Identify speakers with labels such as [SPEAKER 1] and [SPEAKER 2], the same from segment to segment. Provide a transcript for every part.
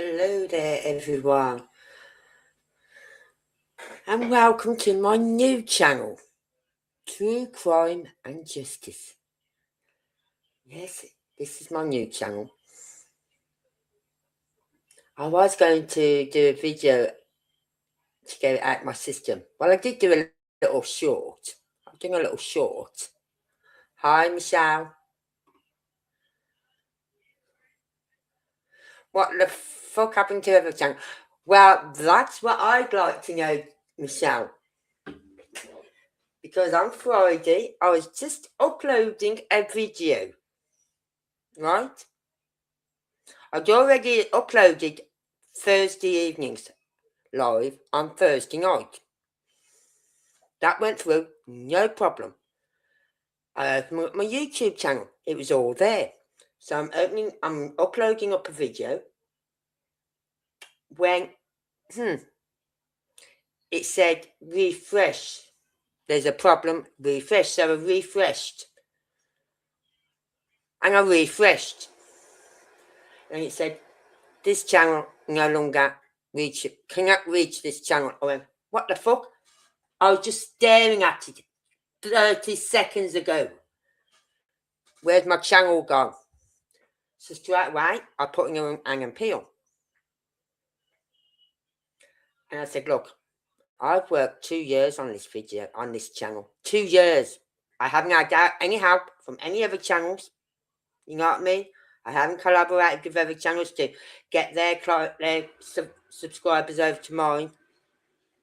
[SPEAKER 1] Hello there, everyone, and welcome to my new channel, True Crime and Justice. Yes, this is my new channel. I was going to do a video to get it out my system. Well, I did do a little short. I'm doing a little short. Hi, Michelle. What the fuck happened to every channel? Well, that's what I'd like to know, Michelle. Because on Friday, I was just uploading a video, right? I'd already uploaded Thursday evenings live on Thursday night. That went through, no problem. I opened my YouTube channel. It was all there. So I'm uploading up a video when it said refresh. There's a problem, refresh. So I refreshed. And I refreshed. And it said, this channel no longer cannot reach this channel. I went, what the fuck? I was just staring at it 30 seconds ago. Where's my channel gone? So straight away, I put in an appeal. And I said, look, I've worked 2 years on this video, on this channel. 2 years. I haven't had any help from any other channels. You know what I mean? I haven't collaborated with other channels to get their subscribers over to mine.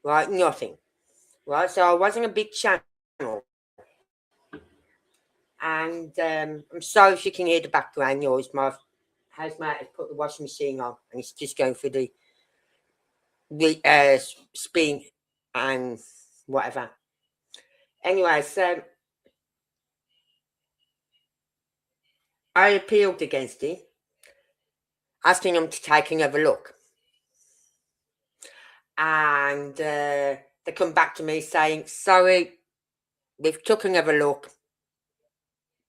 [SPEAKER 1] Right? Nothing. Right? So I wasn't a big channel. And I'm sorry if you can hear the background noise. My housemate has put the washing machine on and it's just going through the spin and whatever. Anyway, so I appealed against it, asking them to take another look. And they come back to me saying, sorry, we've took another look.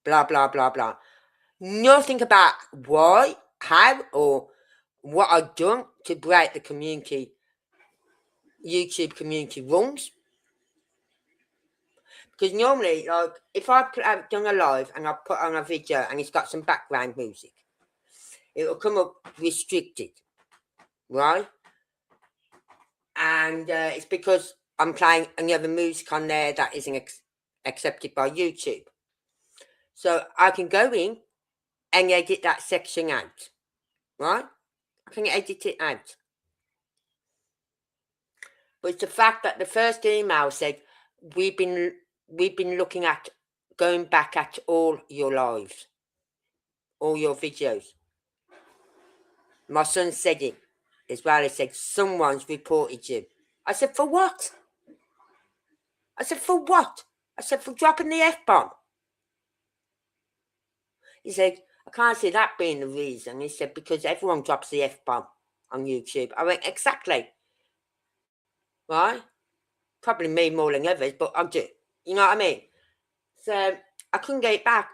[SPEAKER 1] Blah, blah, blah, blah. Nothing about why, how, or what I've done to break the YouTube community rules. Because normally, like, if I've done a live and I put on a video and it's got some background music, it will come up restricted, right? And it's because I'm playing another music on there that isn't accepted by YouTube. So I can go in and edit that section out, right? I can edit it out. But it's the fact that the first email said, we've been looking at going back at all your lives, all your videos. My son said it as well. He said, someone's reported you. I said, for what? I said, for what? I said, for dropping the F-bomb. He said, I can't see that being the reason. He said, because everyone drops the F-bomb on YouTube. I went, exactly. Right? Probably me more than others, but I do. You know what I mean? So I couldn't get it back.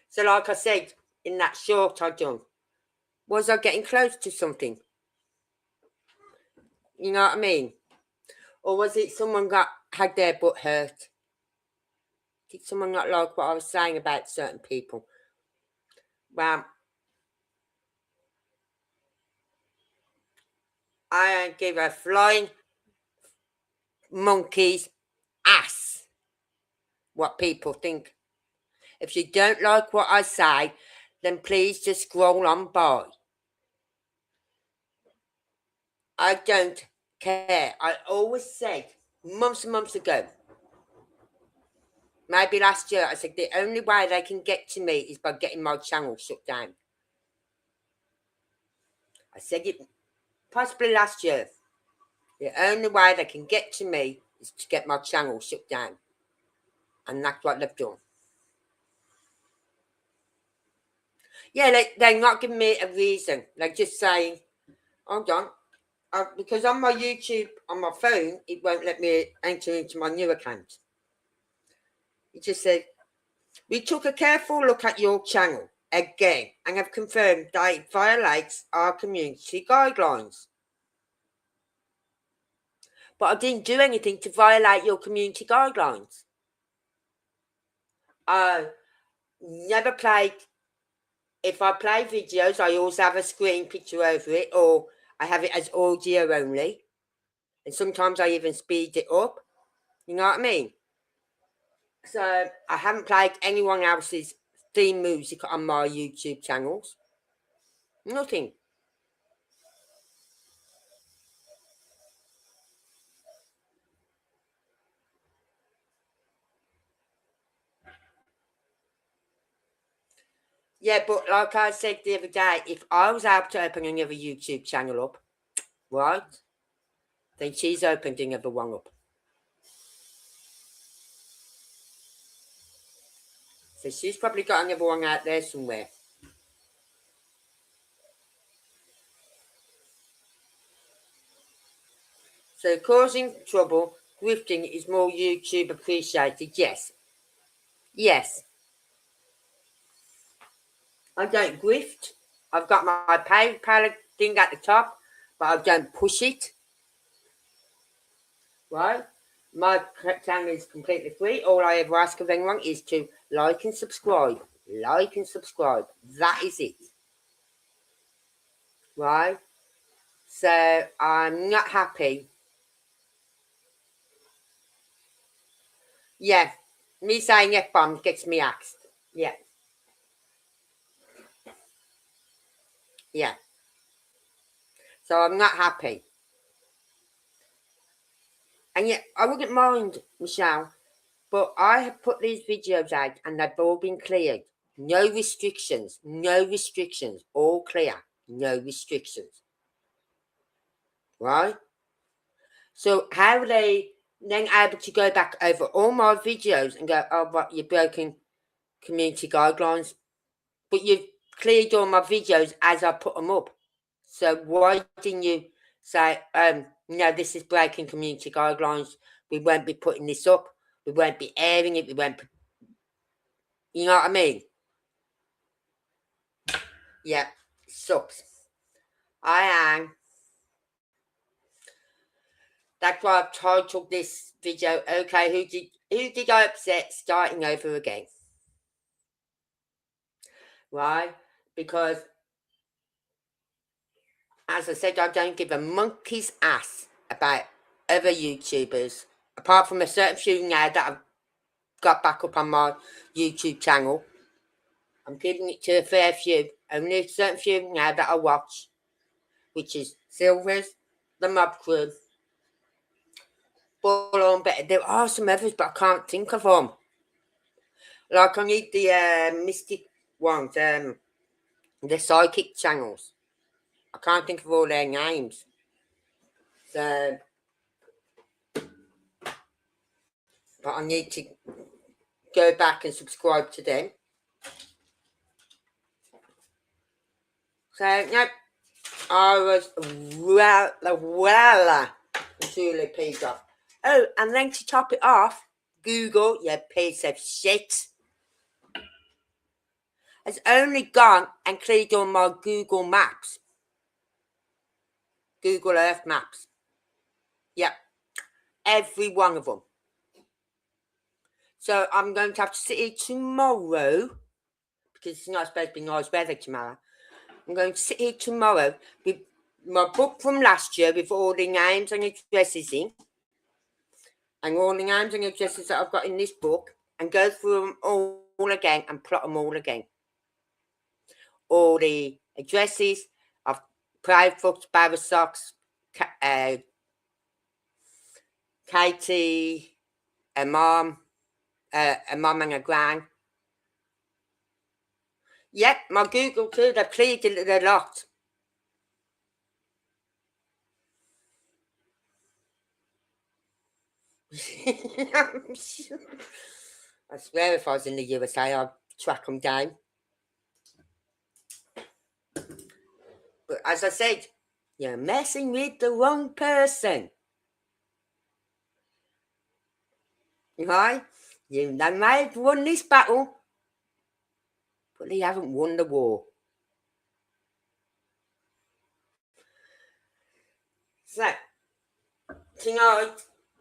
[SPEAKER 1] So like I said, in that short I done, was I getting close to something? You know what I mean? Or was it someone had their butt hurt? Did someone not like what I was saying about certain people? Well, I don't give a flying monkey's ass what people think. If you don't like what I say, then please just scroll on by. I don't care. I always said, months and months ago, maybe last year, I said the only way they can get to me is by getting my channel shut down. I said it possibly last year. The only way they can get to me is to get my channel shut down. And that's what they've done. Yeah, they're not giving me a reason. They're just saying, hold on. Because on my YouTube, on my phone, it won't let me enter into my new account. It just said, We took a careful look at your channel again and have confirmed that it violates our community guidelines. But I didn't do anything to violate your community guidelines. I never played. If I play videos, I always have a screen picture over it, or I have it as audio only. And sometimes I even speed it up. You know what I mean? So I haven't played anyone else's theme music on my YouTube channels. Nothing. Yeah, but like I said the other day, if I was able to open another YouTube channel up, right, then she's opened another one up. So she's probably got another one out there somewhere. So causing trouble, grifting is more YouTube appreciated. Yes. Yes. I don't grift. I've got my PayPal thing at the top, but I don't push it. Right? My channel is completely free. All I ever ask of anyone is to like and subscribe. Like and subscribe. That is it. Right? So I'm not happy. Yeah. Me saying F-bombs gets me axed. Yeah. Yeah. So I'm not happy. And yet, I wouldn't mind, Michelle, but I have put these videos out and they've all been cleared. No restrictions. No restrictions. All clear. No restrictions. Right? So how are they then able to go back over all my videos and go, oh, but you're broken community guidelines? But you've cleared all my videos as I put them up. So why didn't you say, no, this is breaking community guidelines. We won't be putting this up. We won't be airing it. We won't. You know what I mean? Yeah, sucks. I am. That's why I've titled this video. Okay, who did I upset? Starting over again. Right? Because as I said, I don't give a monkey's ass about other YouTubers, apart from a certain few now that I've got back up on my YouTube channel. I'm giving it to a fair few, only a certain few now that I watch, which is Silvers, the Mob Crew, Ball on Better. There are some others, but I can't think of them. Like I need the Mystic ones, the Psychic channels. I can't think of all their names. So, but I need to go back and subscribe to them. So, no, I was well truly peeved off. Oh, and then to top it off, Google, you piece of shit, has only gone and cleared on my Google Maps. Google Earth Maps. Yep. Every one of them. So I'm going to have to sit here tomorrow, because it's not supposed to be nice weather tomorrow. I'm going to sit here tomorrow with my book from last year with all the names and addresses in, and all the names and addresses that I've got in this book, and go through them all again and plot them all again. All the addresses of Pride Fox, Barra Socks, Katie, a mom and a gran. Yep, my Google too, they've cleared it a lot. I swear if I was in the USA, I'd track them down. But as I said, you're messing with the wrong person. Right? You may have won this battle, but they haven't won the war. So, tonight,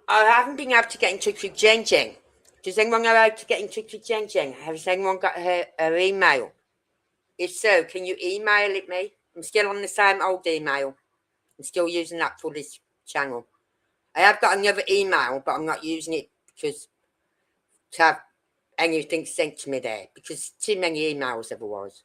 [SPEAKER 1] I haven't been able to get in touch with Jen Jen. Does anyone know how to get in touch with Jen Jen? Has anyone got her email? If so, can you email it me? I'm still on the same old email. I'm still using that for this channel. I have got another email, but I'm not using it because to have anything sent to me there, because too many emails otherwise.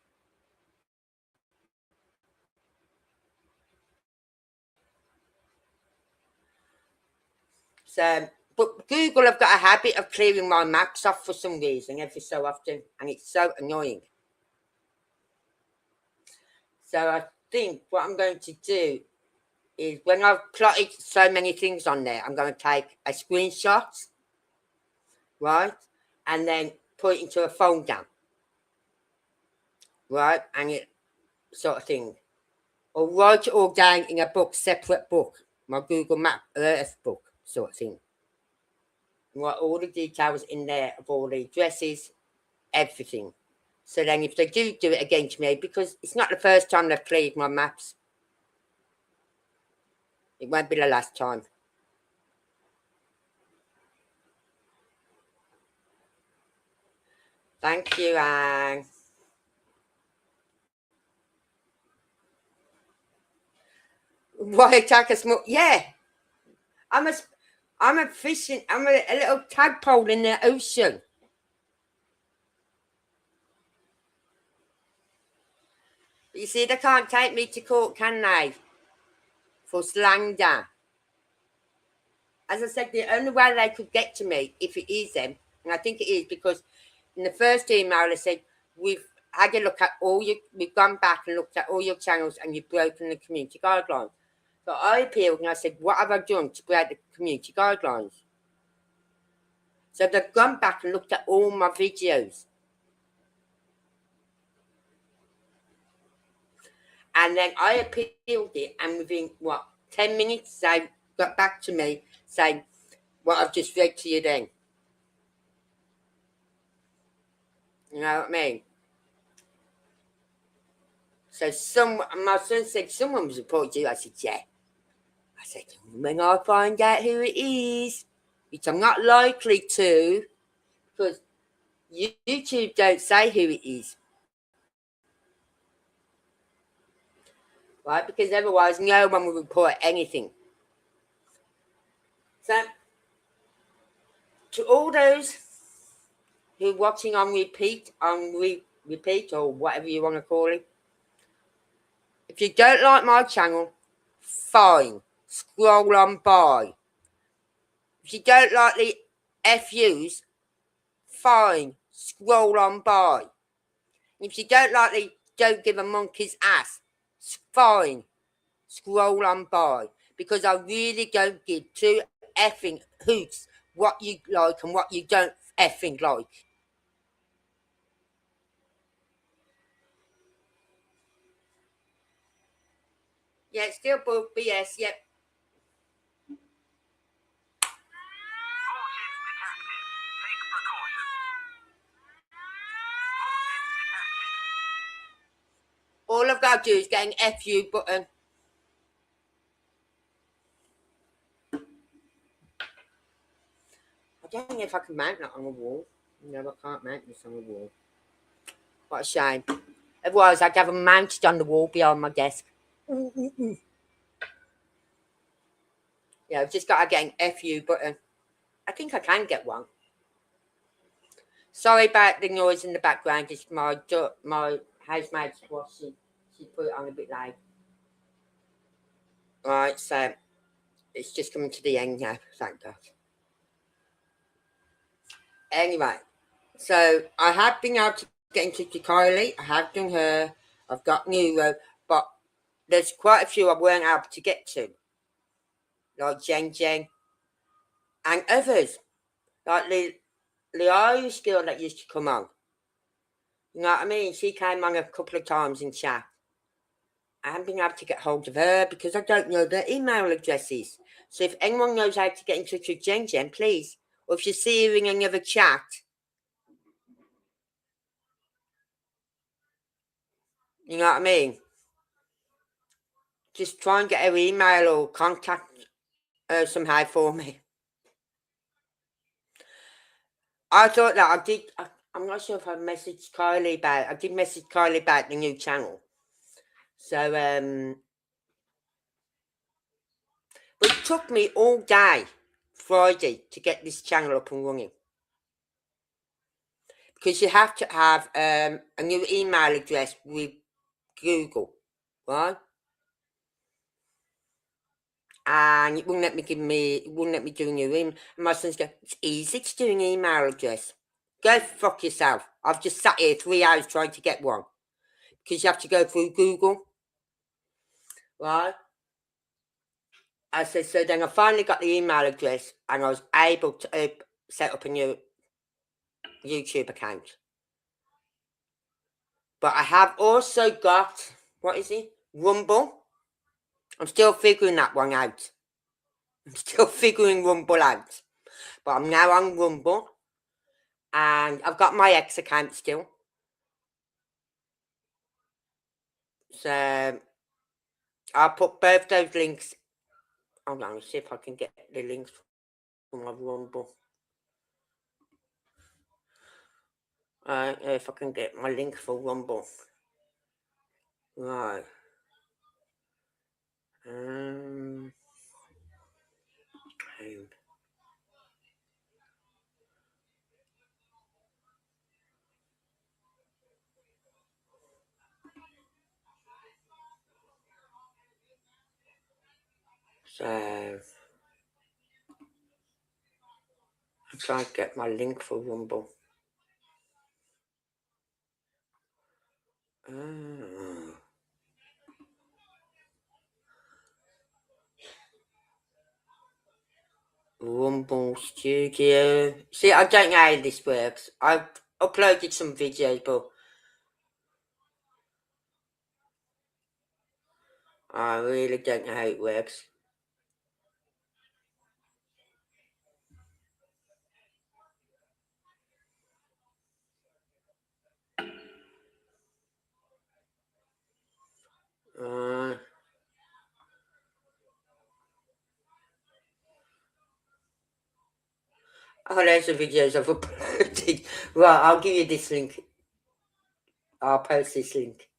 [SPEAKER 1] So, but Google have got a habit of clearing my maps off for some reason every so often, and it's so annoying. So I think what I'm going to do is when I've plotted so many things on there, I'm going to take a screenshot, right, and then put it into a folder, right, and it sort of thing, or write it all down in a book, separate book, my Google Map Earth book, sort of thing. Write all the details in there of all the addresses, everything. So then if they do it again to me, because it's not the first time they've cleared my maps, it won't be the last time. Thank you, Anne. Why attack a small? Yeah, I'm a fishing. I'm a little tadpole in the ocean. But you see, they can't take me to court, can they? For slander. As I said, the only way they could get to me, if it is them, and I think it is, because in the first email they said, we've had a look at we've gone back and looked at all your channels and you've broken the community guidelines. So I appealed and I said, what have I done to break the community guidelines? So they've gone back and looked at all my videos. And then I appealed it, and within, 10 minutes, they got back to me saying what I've just read to you then. You know what I mean? So my son said, someone was reported you. I said, yeah. I said, when I find out who it is, which I'm not likely to, because YouTube don't say who it is. Right? Because otherwise no one will report anything. So, to all those who are watching on repeat, or whatever you want to call it, if you don't like my channel, fine, scroll on by. If you don't like the FUs, fine, scroll on by. If you don't like the don't give a monkey's ass, fine, scroll on by. Because I really don't give two effing hoots what you like and what you don't effing like. Yeah, it's still BS, yep. All I've got to do is get an FU button. I don't know if I can mount that on the wall. No, I can't mount this on the wall. What a shame. Otherwise, I'd have them mounted on the wall behind my desk. Yeah, I've just got to get an FU button. I think I can get one. Sorry about the noise in the background. It's my housemaid's washing. She put it on a bit late. Right, so it's just coming to the end now. Thank God. Anyway, so I have been able to get in touch with Kylie. I have done her. I've got Neuro, but there's quite a few I weren't able to get to, like Jen Jen and others, like the Irish girl that used to come on. You know what I mean? She came on a couple of times in chat. I haven't been able to get hold of her because I don't know their email addresses. So if anyone knows how to get in touch with Jen Jen, please. Or if you see her in another chat, You know what I mean? Just try and get her email or contact her somehow for me. I thought that I did. I'm not sure if I messaged Kylie about. I did message Kylie about the new channel. So but it took me all day Friday to get this channel up and running, because you have to have a new email address with Google, right? And it wouldn't let me do a new email. And my son's going, it's easy to do an email address. Go fuck yourself. I've just sat here 3 hours trying to get one. Because you have to go through Google. Right? I said, so then I finally got the email address and I was able to set up a new YouTube account. But I have also got, what is it? Rumble. I'm still figuring that one out. I'm still figuring Rumble out. But I'm now on Rumble. And I've got my X account still. So I'll put both those links. Hold on, let's see if I can get the links from my Rumble. If I can get my link for Rumble. Right. Home. So I'm trying to get my link for Rumble. Rumble Studio. See, I don't know how this works. I've uploaded some videos, but I really don't know how it works. Oh, there's the videos I've uploaded. Right, I'll give you this link. I'll post this link.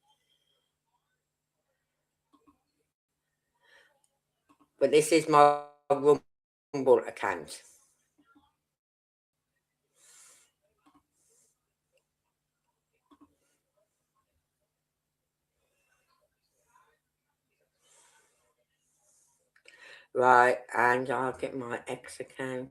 [SPEAKER 1] But this is my Rumble account. Right, and I'll get my X account.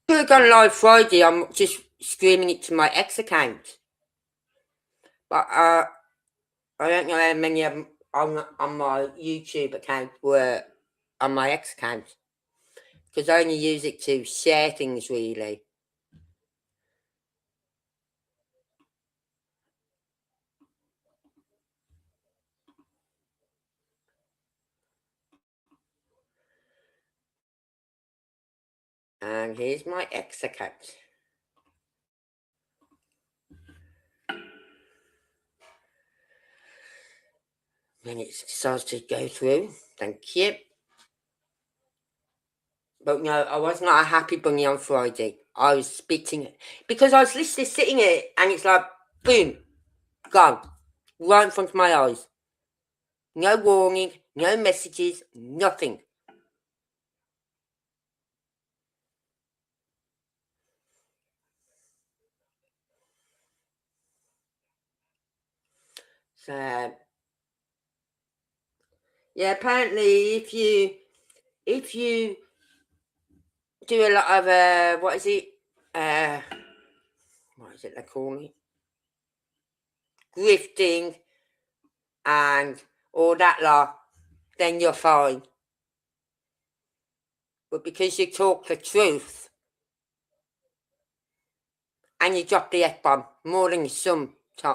[SPEAKER 1] Could have gone live Friday. I'm just streaming it to my X account. But I don't know how many of them on my YouTube account were on my X account. Because I only use it to share things, really. And here's my X account. Then it starts to go through. Thank you. But no, I was not a happy bunny on Friday. I was spitting it. Because I was literally sitting here and it's like, boom, gone. Right in front of my eyes. No warning, no messages, nothing. So yeah, apparently if you do a lot of what is it they call it, grifting and all that lot, then you're fine. But because you talk the truth and you drop the F-bomb more than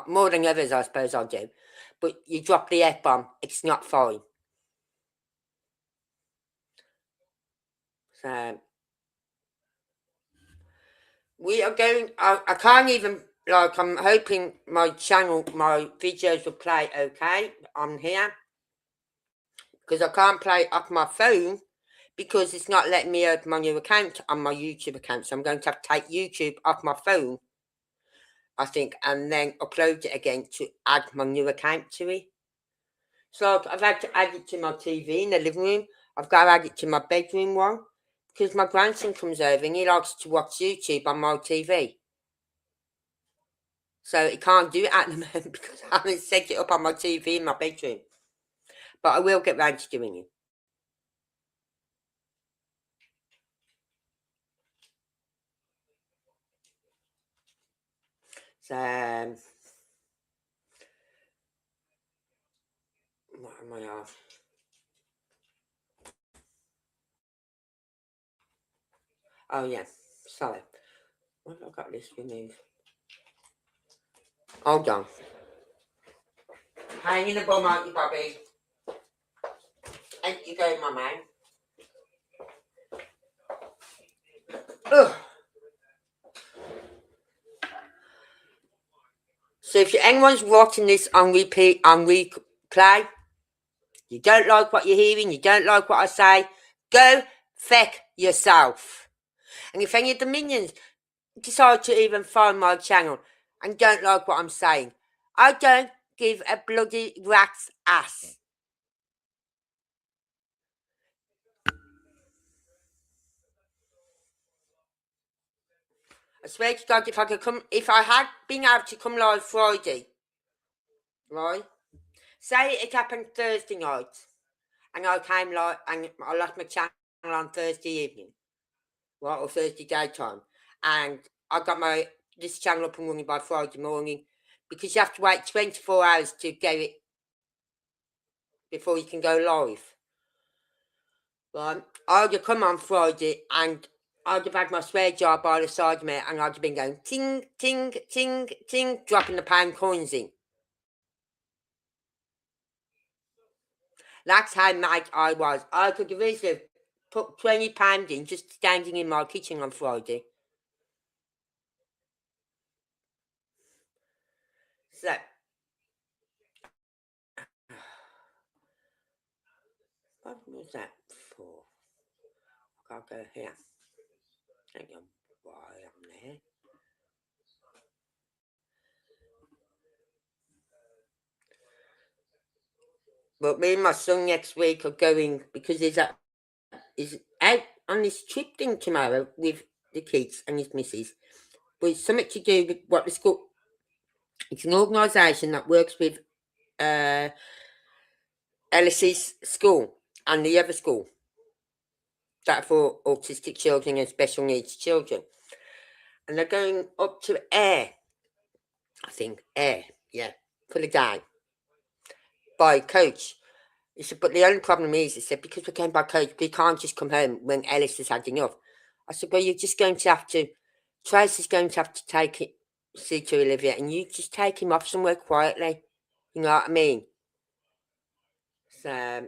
[SPEAKER 1] more than others, I suppose I do, but you drop the F-bomb, it's not fine. So We are going. I can't even, like, I'm hoping my channel, my videos will play okay on here. Because I can't play it off my phone because it's not letting me open my new account on my YouTube account. So I'm going to have to take YouTube off my phone, I think, and then upload it again to add my new account to it. So I've had to add it to my TV in the living room. I've got to add it to my bedroom one because my grandson comes over and he likes to watch YouTube on my TV. So he can't do it at the moment because I haven't set it up on my TV in my bedroom. But I will get round to doing it. So, what am I off? Oh, yeah. Sorry. Why have I got this removed? Hold on. Hang in the bum, aren't you, Bobby? Ain't you going, my man? Ugh. So if anyone's watching this on repeat, on replay, you don't like what you're hearing, you don't like what I say, go feck yourself. And if any of the minions decide to even find my channel and don't like what I'm saying, I don't give a bloody rat's ass. I swear to God, if I had been able to come live Friday, right? Say it happened Thursday night, and I came live, and I lost my channel on Thursday evening, right, or Thursday daytime, and I got this channel up and running by Friday morning, because you have to wait 24 hours to get it before you can go live. Right, I'd have come on Friday, and I'd have had my swear jar by the side of me, and I'd have been going ting, ting, ting, ting, dropping the pound coins in. That's how mad I was. I could have easily put £20 in just standing in my kitchen on Friday. So, what was that for? I'll go here. Hang on, while I'm there. But me and my son next week are going, because he's out on this trip thing tomorrow with the kids and his missus. But it's something to do with what the school. It's an organisation that works with Ellis's school and the other school that for autistic children and special needs children. And they're going up to Ayr, I think, Ayr, yeah, for the day, by coach. He said, but the only problem is, he said, because we're going by coach, we can't just come home when Ellis has had enough. I said, well, you're just going to have to, Tracy's going to have to take it, see to Olivia, and you just take him off somewhere quietly. You know what I mean? So,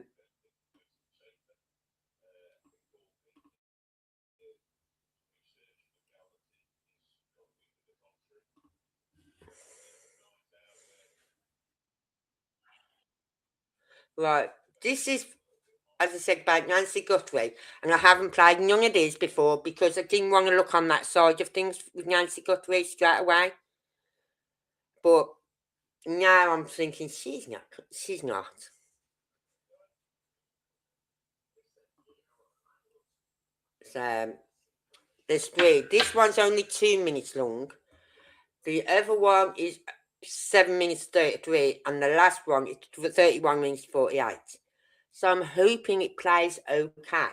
[SPEAKER 1] right, this is, as I said, about Nancy Guthre, and I haven't played none of these before because I didn't want to look on that side of things with Nancy Guthre straight away. But now I'm thinking she's not. She's not. So there's three. This one's only 2 minutes long. The other one is 7 minutes 33, and the last one is 31 minutes 48. So I'm hoping it plays okay.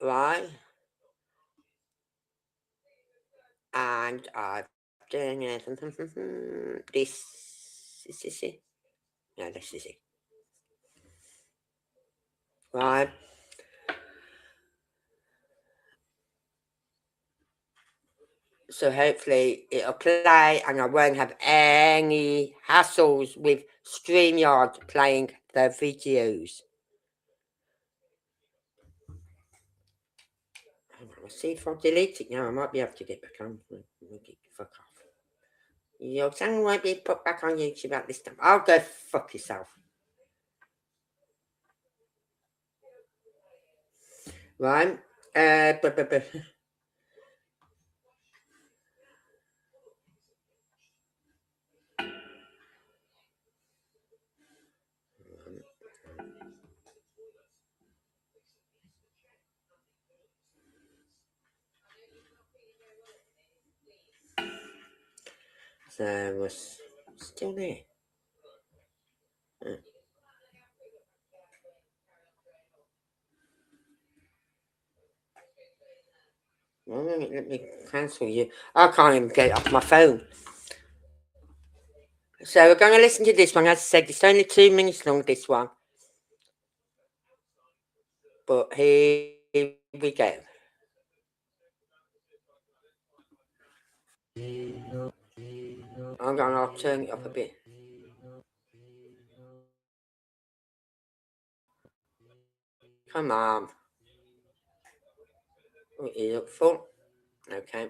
[SPEAKER 1] Right? And I've done it. This is this it? No, this is it. Right? So hopefully it'll play and I won't have any hassles with StreamYard playing the videos. Let's see if I delete it now. I might be able to get back on. Fuck off. Your channel won't be put back on YouTube at this time. I'll go fuck yourself. Right. So we're still there. Well, let me cancel you. I can't even get it off my phone. So we're going to listen to this one. As I said, it's only 2 minutes long, this one. But here we go. I'll turn it up a bit. Come on. Oh, is it full? Okay.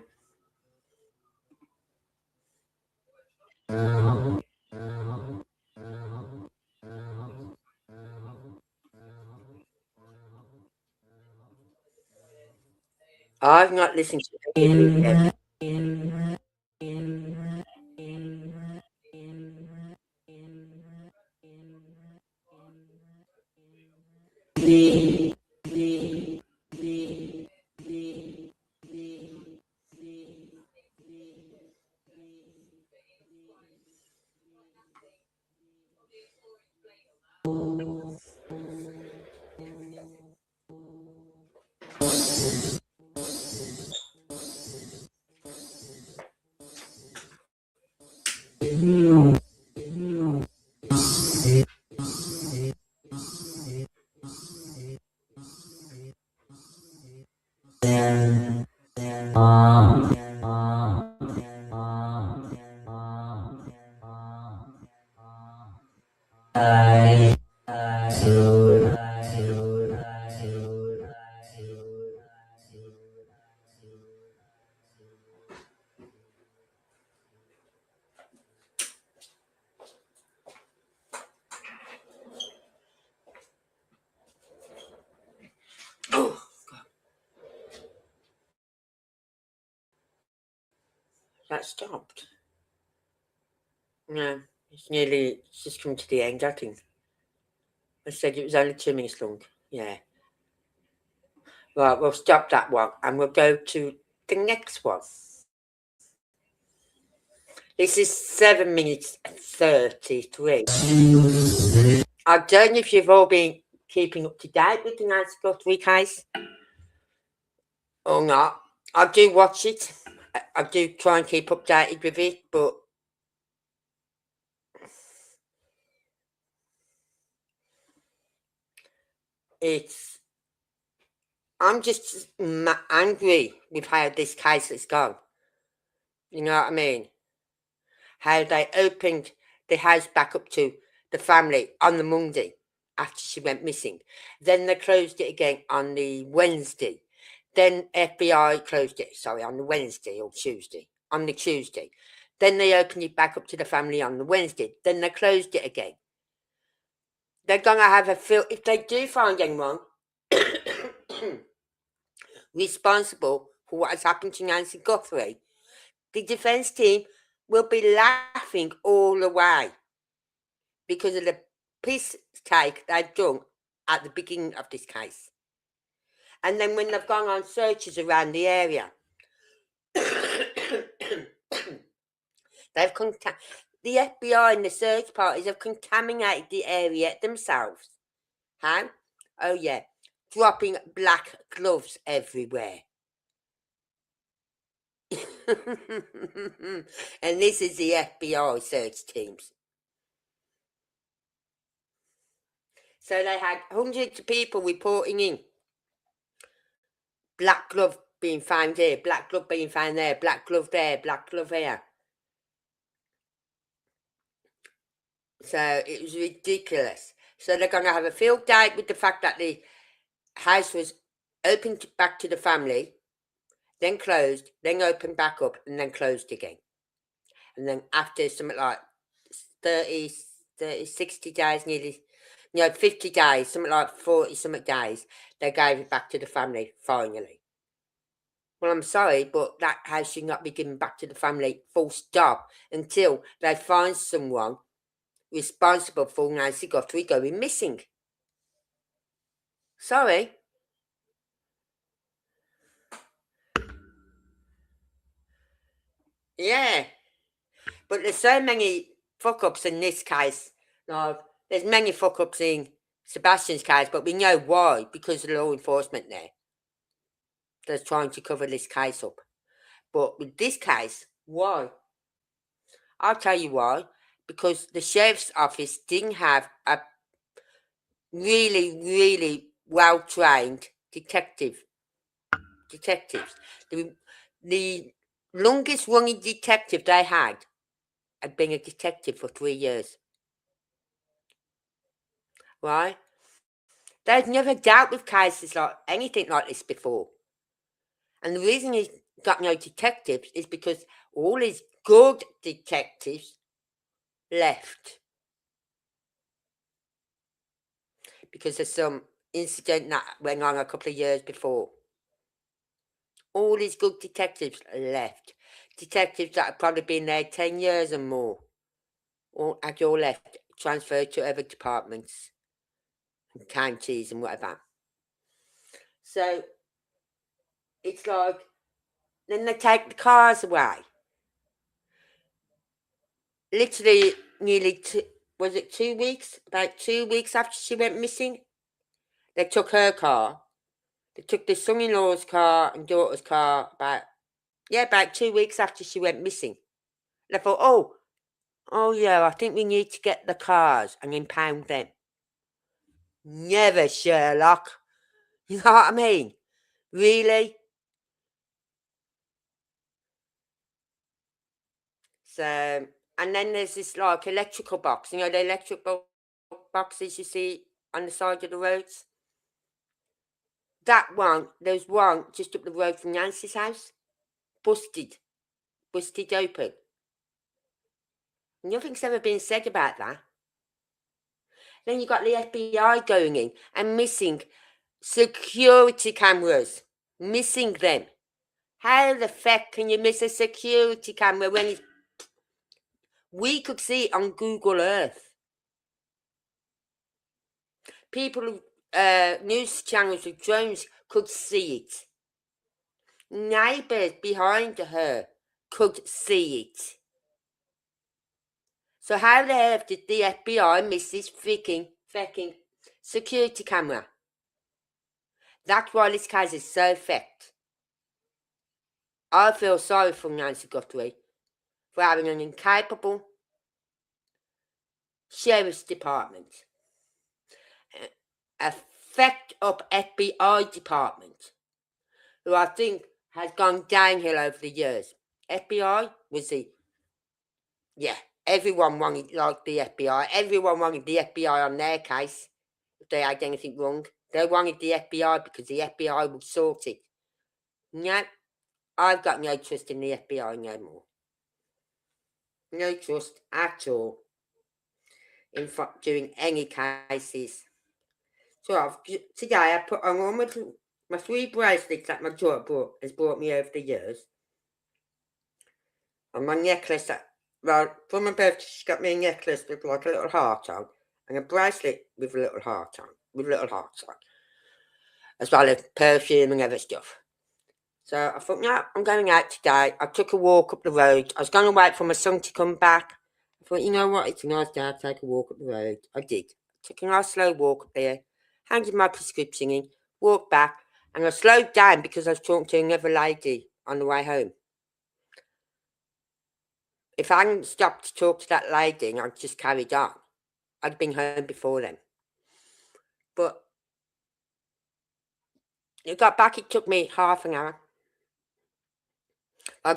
[SPEAKER 1] I've not listened to it yet. Oh, God. That stopped. No, it's just come to the end, I think. I said it was only 2 minutes long. Yeah. Right, we'll stop that one and we'll go to the next one. This is 7 minutes and 33. I don't know if you've all been keeping up to date with the Nancy Guthre case or not. I do watch it. I do try and keep updated with it, but I'm just angry with how this case has gone. You know what I mean? How they opened the house back up to the family on the Monday after she went missing. Then they closed it again on the Wednesday. Then FBI closed it, on the Wednesday or Tuesday. On the Tuesday. Then they opened it back up to the family on the Wednesday. Then they closed it again. They're going to have if they do find anyone responsible for what has happened to Nancy Guthre, the defense team will be laughing all the way because of the piss take they've done at the beginning of this case. And then when they've gone on searches around the area, the FBI and the search parties have contaminated the area themselves. How? Oh yeah, dropping black gloves everywhere. And this is the FBI search teams. So they had hundreds of people reporting in. Black glove being found here, black glove being found there, black glove there, black glove here. So it was ridiculous. So they're going to have a field day with the fact that the house was opened back to the family then closed, then opened back up, and then closed again. And then after something like 30, 60 days, nearly, 50 days, something like 40 something days, they gave it back to the family, finally. Well, I'm sorry, but that house should not be given back to the family, full stop, until they find someone responsible for Nancy Guthre going missing. Sorry. Yeah. But there's so many fuck-ups in this case. No, there's many fuck-ups in Sebastian's case, but we know why, because of the law enforcement there. They're trying to cover this case up. But with this case, why? I'll tell you why. Because the sheriff's office didn't have a really, really well-trained detectives. The longest running detective they had been a detective for 3 years. Right? They've never dealt with cases like anything like this before. And the reason he's got no detectives is because all his good detectives left. Because of some incident that went on a couple of years before. All his good detectives left. Detectives that have probably been there 10 years and more. All had all left, transferred to other departments and counties and whatever. So it's like, then they take the cars away. Literally, nearly, was it 2 weeks? About 2 weeks after she went missing, they took her car. They took the son-in-law's car and daughter's car about 2 weeks after she went missing. And I thought, oh yeah, I think we need to get the cars and impound them. Never, Sherlock. You know what I mean? Really? So, and then there's this like electrical box. The electrical boxes you see on the side of the roads? That one, there's one just up the road from Nancy's house. Busted open. Nothing's ever been said about that. Then you got the FBI going in and missing security cameras. Missing them. How the fuck can you miss a security camera when we could see it on Google Earth? People, news channels with drones could see it. Neighbours behind her could see it. So how the hell did the FBI miss this freaking security camera? That's why this case is so fucked. I feel sorry for Nancy Guthre for having an incapable sheriff's department, a fucked up FBI department, who I think has gone downhill over the years. FBI was everyone wanted like the FBI. Everyone wanted the FBI on their case if they had anything wrong. They wanted the FBI because the FBI would sort it. No, I've got no trust in the FBI no more. No trust at all in doing any cases. So today I put on all my 3 bracelets that my daughter has brought me over the years. And my necklace for my birthday she got me a necklace with like a little heart on. And a bracelet with a little heart on. As well as perfume and other stuff. So I thought, no, I'm going out today. I took a walk up the road. I was going to wait for my son to come back. I thought, you know what, it's a nice day to take a walk up the road. I did. Took a nice slow walk up there, handed my prescription in, walked back, and I slowed down because I was talking to another lady on the way home. If I hadn't stopped to talk to that lady and I'd just carried on, I'd been home before then. But I got back, it took me half an hour.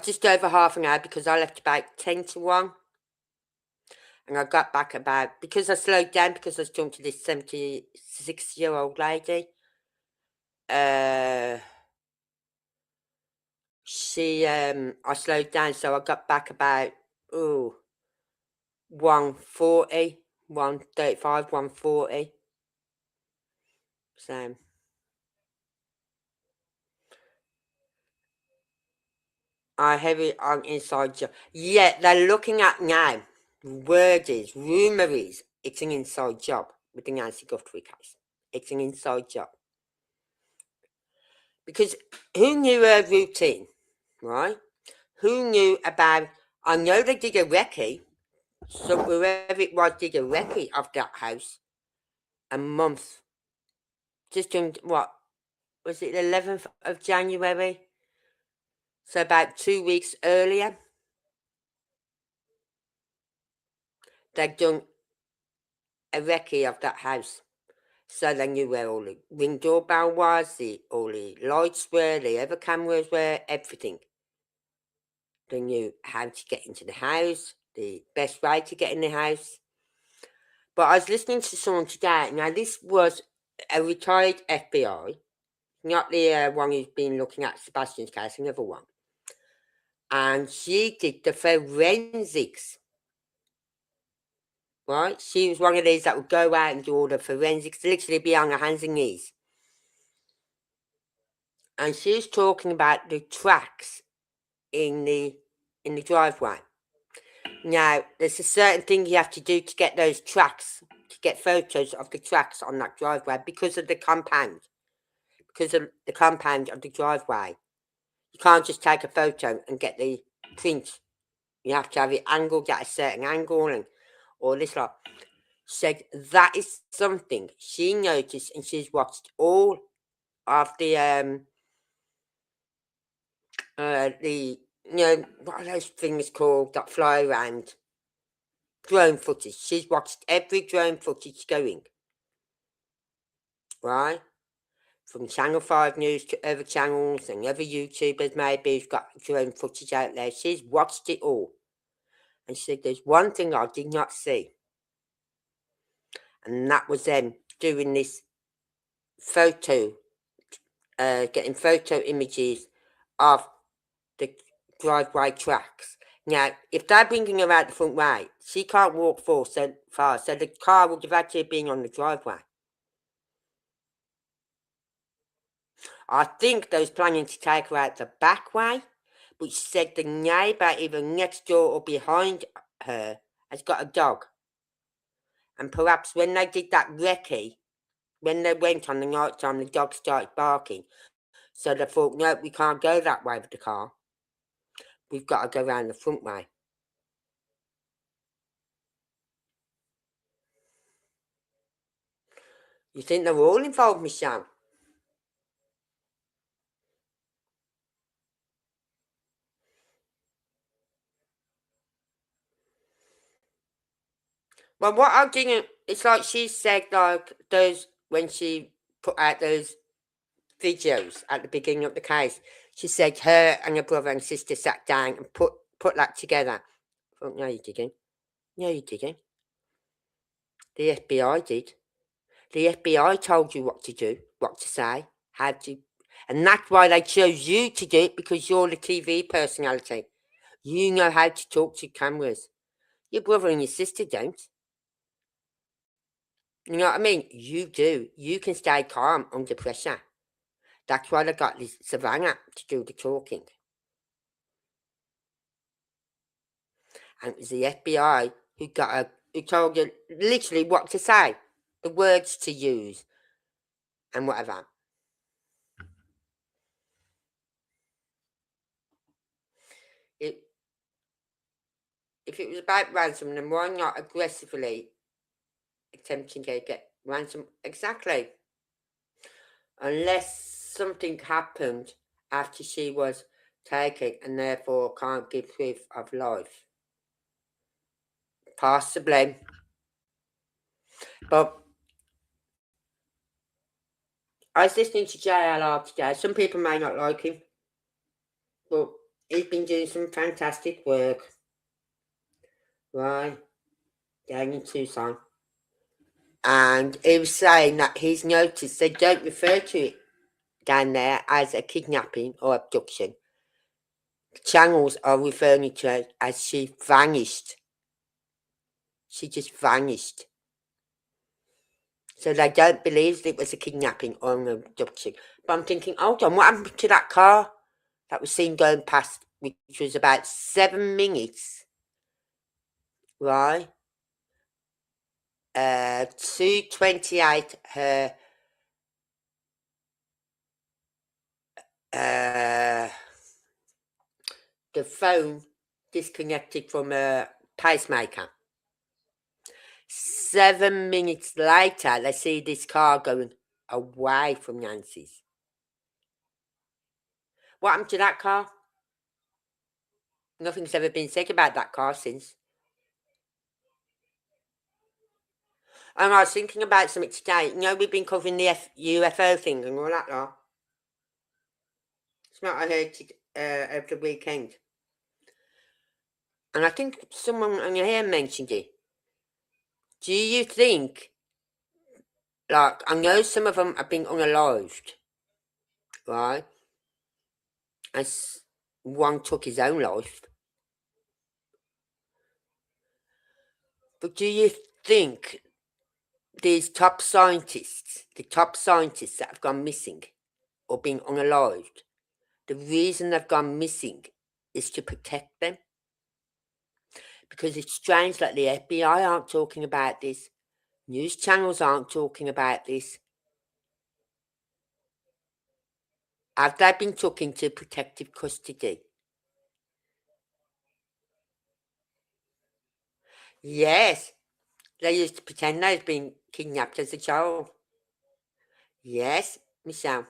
[SPEAKER 1] Just over half an hour because I left about 10 to 1. And I got back because I slowed down because I was talking to this 76-year-old lady. I slowed down, so I got back about 140, 135, 140. So I have it on inside job. Yeah, they're looking at now. Word is, rumour is, it's an inside job with the Nancy Guthre case. It's an inside job. Because who knew her routine, right? Who knew about, I know they did a recce, so whoever it was did a recce of that house a month. Just on, what, was it the 11th of January? So about 2 weeks earlier, they'd done a recce of that house. So they knew where all the ring doorbell was, all the lights were, the other cameras were, everything. They knew how to get into the house, the best way to get in the house. But I was listening to someone today. Now, this was a retired FBI, not the one who's been looking at Sebastian's case, another one. And she did the forensics, right? She was one of these that would go out and do all the forensics, literally be on her hands and knees. And she was talking about the tracks in the driveway. Now, there's a certain thing you have to do to get those tracks, to get photos of the tracks on that driveway because of the compound. Because of the compound of the driveway. You can't just take a photo and get the print. You have to have it angled at a certain angle and all this lot. Said that is something she noticed, and she's watched all of the what are those things called that fly around? Drone footage. She's watched every drone footage going. Right? From Channel 5 News to other channels and other YouTubers maybe who've got drone footage out there. She's watched it all. And she said, there's one thing I did not see. And that was them doing this photo, getting photo images of the driveway tracks. Now, if they're bringing her out the front way, she can't walk so far, so the car would have actually been on the driveway. I think they was planning to take her out the back way, but she said the neighbour either next door or behind her has got a dog. And perhaps when they did that recce, when they went on the night time, the dog started barking. So they thought, no, we can't go that way with the car. We've got to go round the front way. You think they're all involved, Michelle? Well, what I didn't, it's like she said, like, those, when she put out those videos at the beginning of the case, she said her and her brother and sister sat down and put that together. I thought, no, you didn't. No, you didn't. The FBI did. The FBI told you what to do, what to say, how to, and that's why they chose you to do it, because you're the TV personality. You know how to talk to cameras. Your brother and your sister don't. You know what I mean? You do. You can stay calm under pressure. That's why they got this Savannah to do the talking. And it was the FBI who told you literally what to say, the words to use, and whatever. If it was about ransom, then why not aggressively attempting to get ransom? Exactly. Unless something happened after she was taken and therefore can't give proof of life. Possibly. But I was listening to JLR today. Some people may not like him, but he's been doing some fantastic work. Right? Down in Tucson. And he was saying that he's noticed they don't refer to it down there as a kidnapping or abduction. channels are referring to her as she vanished. She just vanished. So they don't believe it was a kidnapping or an abduction. But I'm thinking, hold on, what happened to that car that was seen going past, which was about 7 minutes, right? 2:28, her the phone disconnected from a pacemaker. 7 minutes later, they see this car going away from Nancy's. What happened to that car? Nothing's ever been said about that car since. And I was thinking about something today. You know, we've been covering the UFO thing and all that lot. It's what I heard over the weekend. And I think someone on your hair mentioned it. Do you think, like, I know some of them have been unalived, right? And one took his own life. But do you think these top scientists, the top scientists that have gone missing or been unalived, the reason they've gone missing is to protect them? Because it's strange that the FBI aren't talking about this. News channels aren't talking about this. Have they been taken to protective custody? Yes. They used to pretend they'd been kidnapped as a child. Yes, Michelle.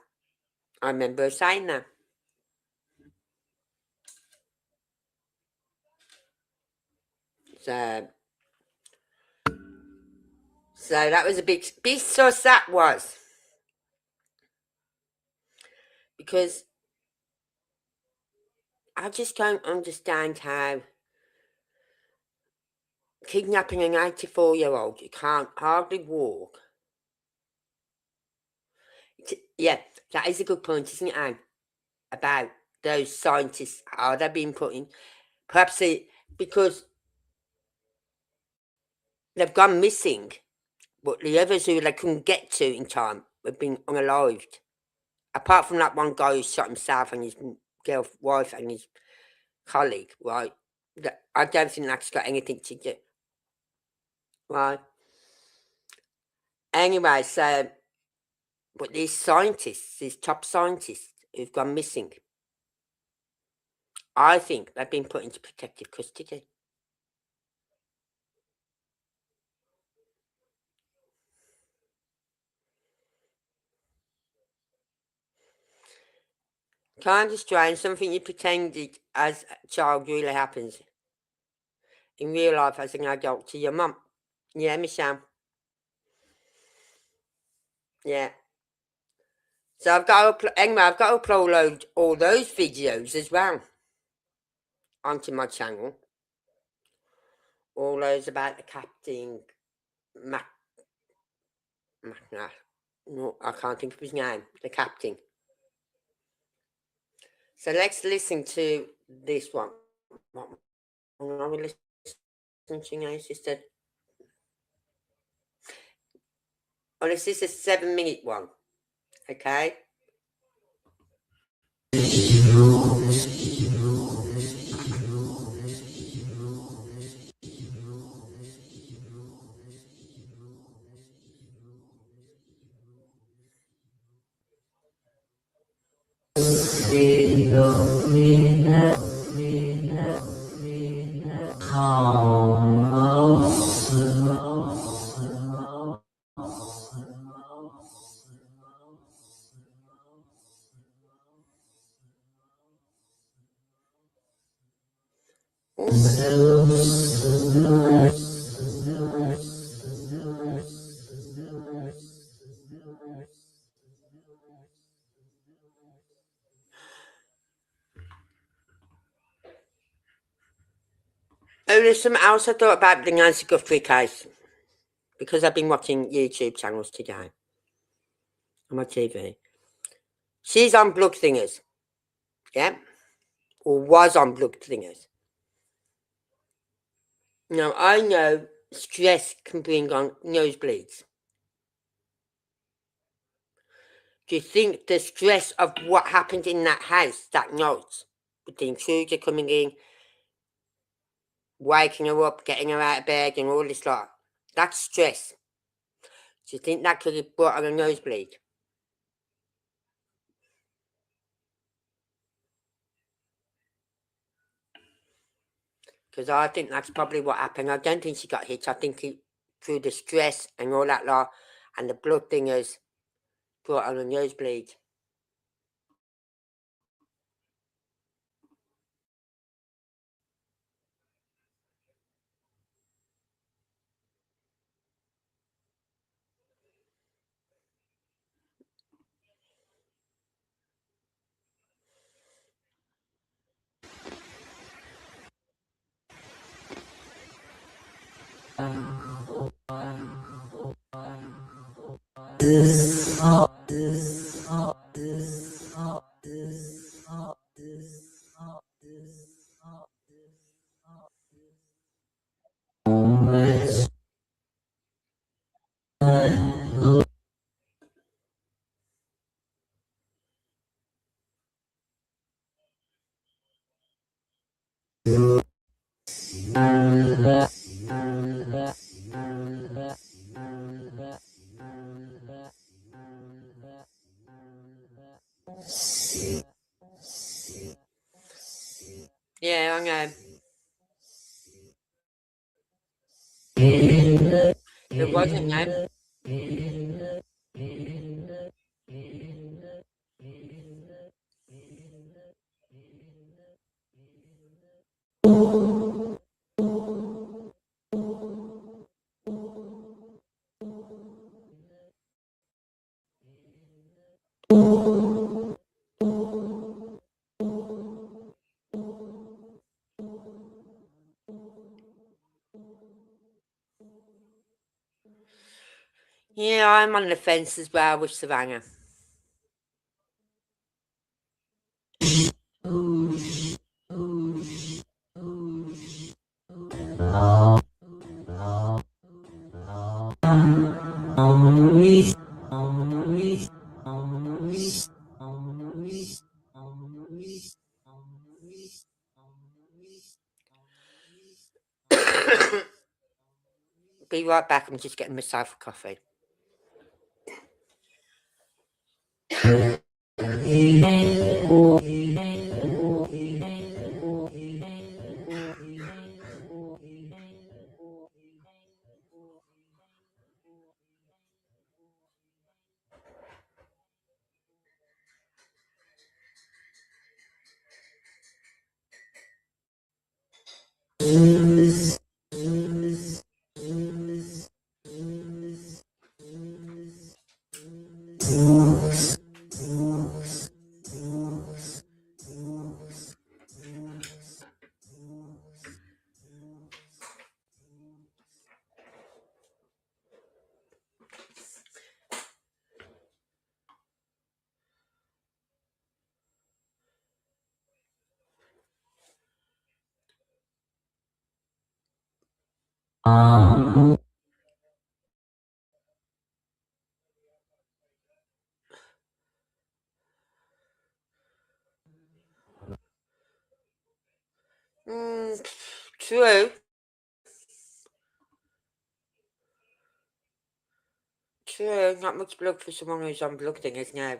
[SPEAKER 1] I remember her saying that. So that was a big sus, that was. Because I just don't understand how kidnapping an 84-year-old who can't hardly walk. Yeah, that is a good point, isn't it, Anne? About those scientists, are they being put in? Perhaps because they've gone missing, but the others who they couldn't get to in time have been unalived. Apart from that one guy who shot himself and his wife and his colleague, right? I don't think that's got anything to do, right? Anyway, so, but these scientists, these top scientists who've gone missing, I think they've been put into protective custody. Kind of strange, something you pretended as a child really happens in real life as an adult to your mum. Yeah, Michelle. Yeah. So I've got to upload all those videos as well onto my channel. All those about the Captain no, I can't think of his name. The captain. So let's listen to this one. What are we listening to now, sister? Oh, this is a 7-minute one. Okay. Oh, there's something else I thought about the Nancy Guthre case, because I've been watching YouTube channels today on my TV. She's on Blood Thingers, yeah, or was on blood thinners. Now, I know stress can bring on nosebleeds. Do you think the stress of what happened in that house that night, with the intruder coming in, waking her up, getting her out of bed and all this lot, that's stress? Do you think that could have brought on a nosebleed? Because I think that's probably what happened. I don't think she got hit. I think through the stress and all that lot and the blood thinners brought on a nosebleed. Yeah, I know. It wasn't, no. Yeah, I'm on the fence as well with Savannah. Be right back. I'm just getting myself a coffee. True. True. Not much blood for someone who's on blood thinners now.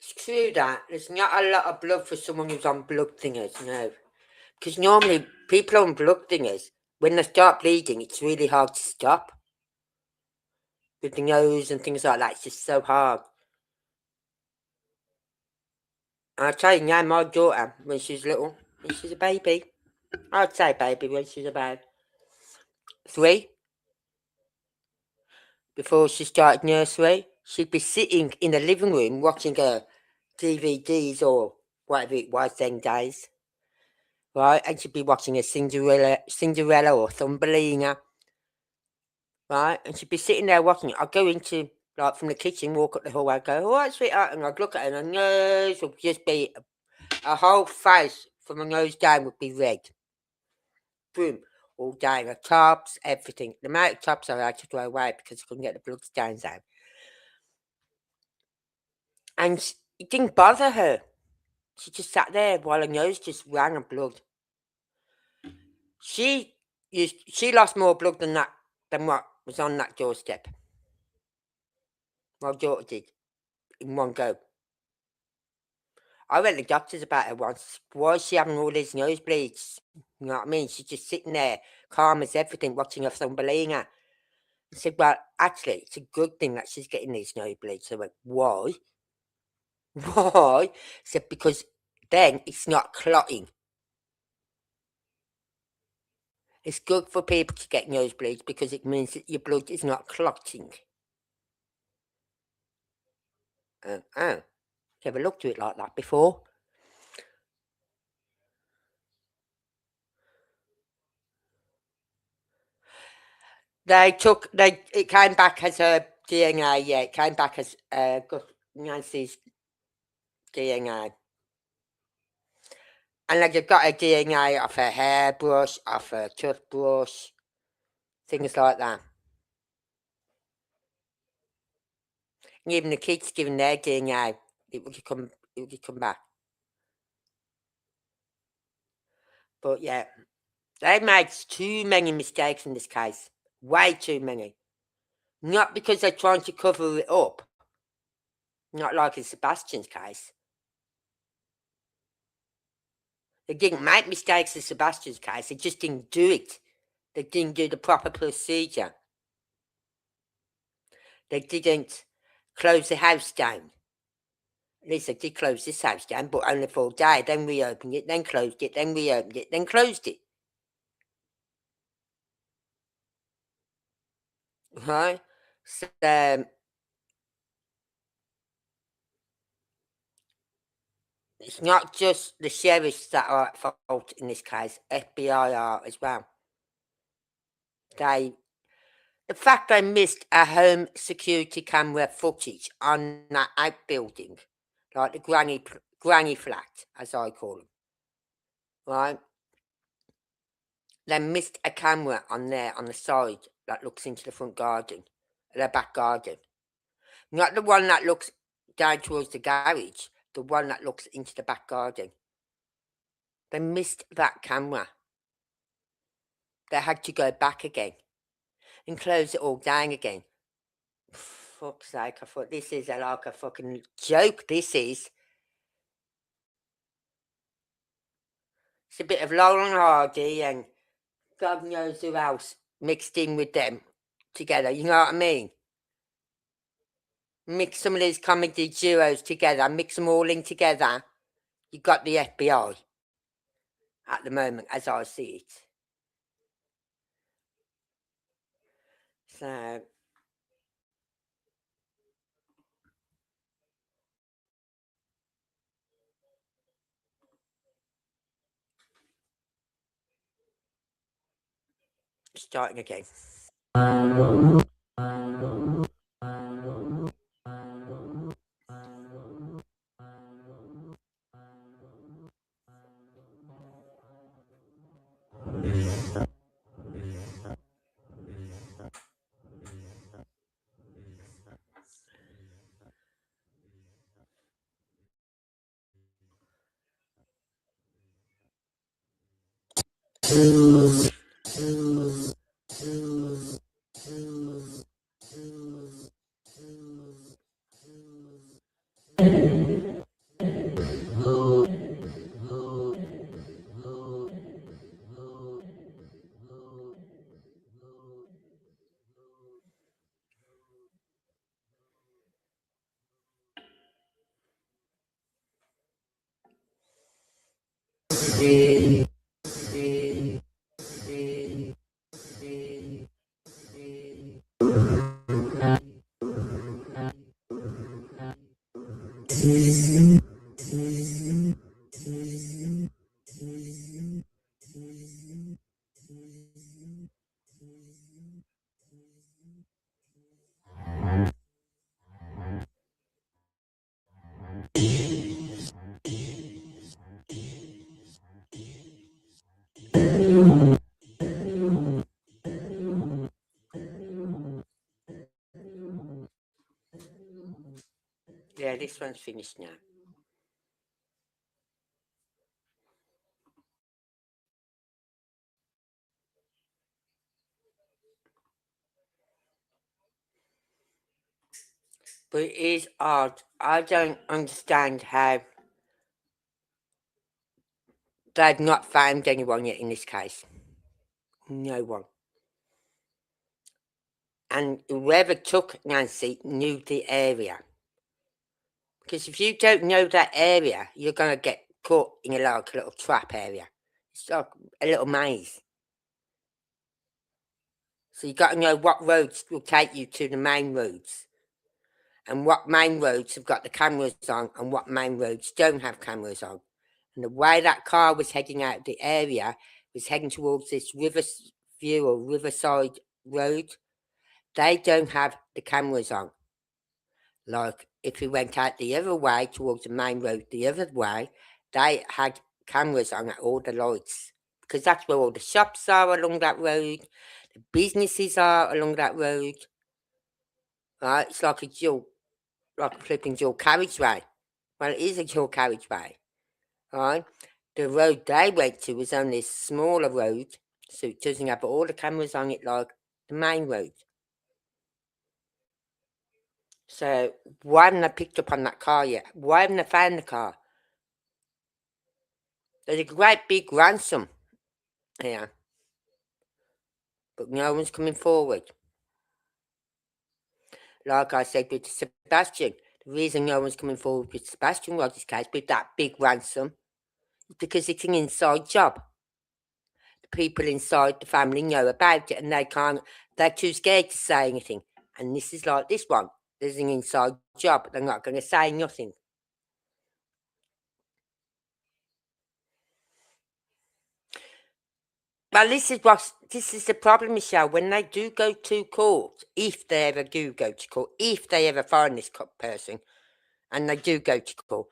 [SPEAKER 1] Screw that. There's not a lot of blood for someone who's on blood thinners, no. Because normally people on blood thinners, when they start bleeding, it's really hard to stop. With the nose and things like that, it's just so hard. I'll tell you now, my daughter, when she was little, when she was a baby, I'd say baby when she was about 3, before she started nursery, she'd be sitting in the living room watching her DVDs or whatever it was then days, right? And she'd be watching a Cinderella or Thumbelina, right? And she'd be sitting there watching it. I'd go into, like, from the kitchen, walk up the hallway, I'd go, all right, sweetheart, and I'd look at her, and her nose would just be, her whole face from her nose down would be red. Boom, all down, her tops, everything. The amount of tops I had to throw away because I couldn't get the blood stains out. And it didn't bother her. She just sat there while her nose just ran of blood. She lost more blood than what was on that doorstep. My daughter did, in one go. I went to the doctors about her once. Why is she having all these nosebleeds? You know what I mean? She's just sitting there, calm as everything, watching her Thumbelina. I said, well, actually, it's a good thing that she's getting these nosebleeds. So I went, why? Why? I said, because then it's not clotting. It's good for people to get nosebleeds because it means that your blood is not clotting. Never looked at it like that before. It came back as a DNA, yeah, it came back as Nancy's DNA. And they've got a DNA off her hairbrush, off her toothbrush, things like that. And even the kids giving their DNA, it would come back. But yeah, they made too many mistakes in this case. Way too many. Not because they're trying to cover it up. Not like in Sebastian's case. They didn't make mistakes in Sebastian's case. They just didn't do it. They didn't do the proper procedure. They didn't close the house down. At least they did close this house down, but only for a day. Then reopened it, then closed it, then reopened it, then closed it. Right? So, it's not just the sheriffs that are at fault in this case. FBI are as well. The fact they missed a home security camera footage on that outbuilding, like the granny flat, as I call them, right? They missed a camera on there on the side that looks into the front garden, the back garden. Not the one that looks down towards the garage, the one that looks into the back garden. They missed that camera. They had to go back again and close it all down again. Fuck's sake, I thought this is like a fucking joke, this is. It's a bit of Laurel and Hardy and God knows who else mixed in with them together, you know what I mean? Mix some of these comedy duos together, mix them all in together. You got the FBI at the moment, as I see it. So, starting again. Yeah, this one's finished now. But it is odd. I don't understand how they've not found anyone yet in this case. No one. And whoever took Nancy knew the area. Because if you don't know that area, you're going to get caught in a little trap area. It's like a little maze. So you got to know what roads will take you to the main roads. And what main roads have got the cameras on and what main roads don't have cameras on. And the way that car was heading out of the area was heading towards this Riverview or Riverside Road. They don't have the cameras on. Like if you went out the other way towards the main road the other way, they had cameras on at all the lights. Because that's where all the shops are along that road, the businesses are along that road. Right? It's like a flipping dual carriageway. Well, it is a dual carriageway. Right? The road they went to was only a smaller road, so it doesn't have all the cameras on it like the main road. So why haven't they picked up on that car yet? Why haven't they found the car? There's a great big ransom here, but no one's coming forward. Like I said with Sebastian, the reason no one's coming forward with Sebastian Rogers' case with that big ransom is because it's an inside job. The people inside the family know about it and they're too scared to say anything. And this is like this one. There's an inside job, they're not going to say nothing. Well, this is the problem, Michelle. When they do go to court, if they ever do go to court, if they ever find this person, and they do go to court,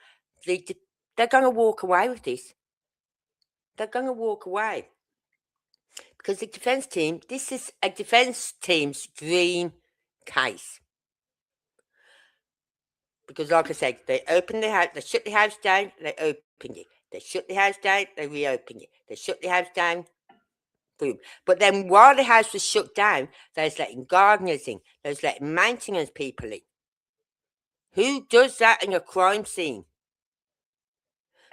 [SPEAKER 1] they're going to walk away with this. They're going to walk away because the defence team. This is a defence team's dream case. Because, like I said, they opened the house, they shut the house down, they opened it. They shut the house down, they reopened it. They shut the house down, boom. But then while the house was shut down, they was letting gardeners in, they was letting maintenance people in. Who does that in a crime scene?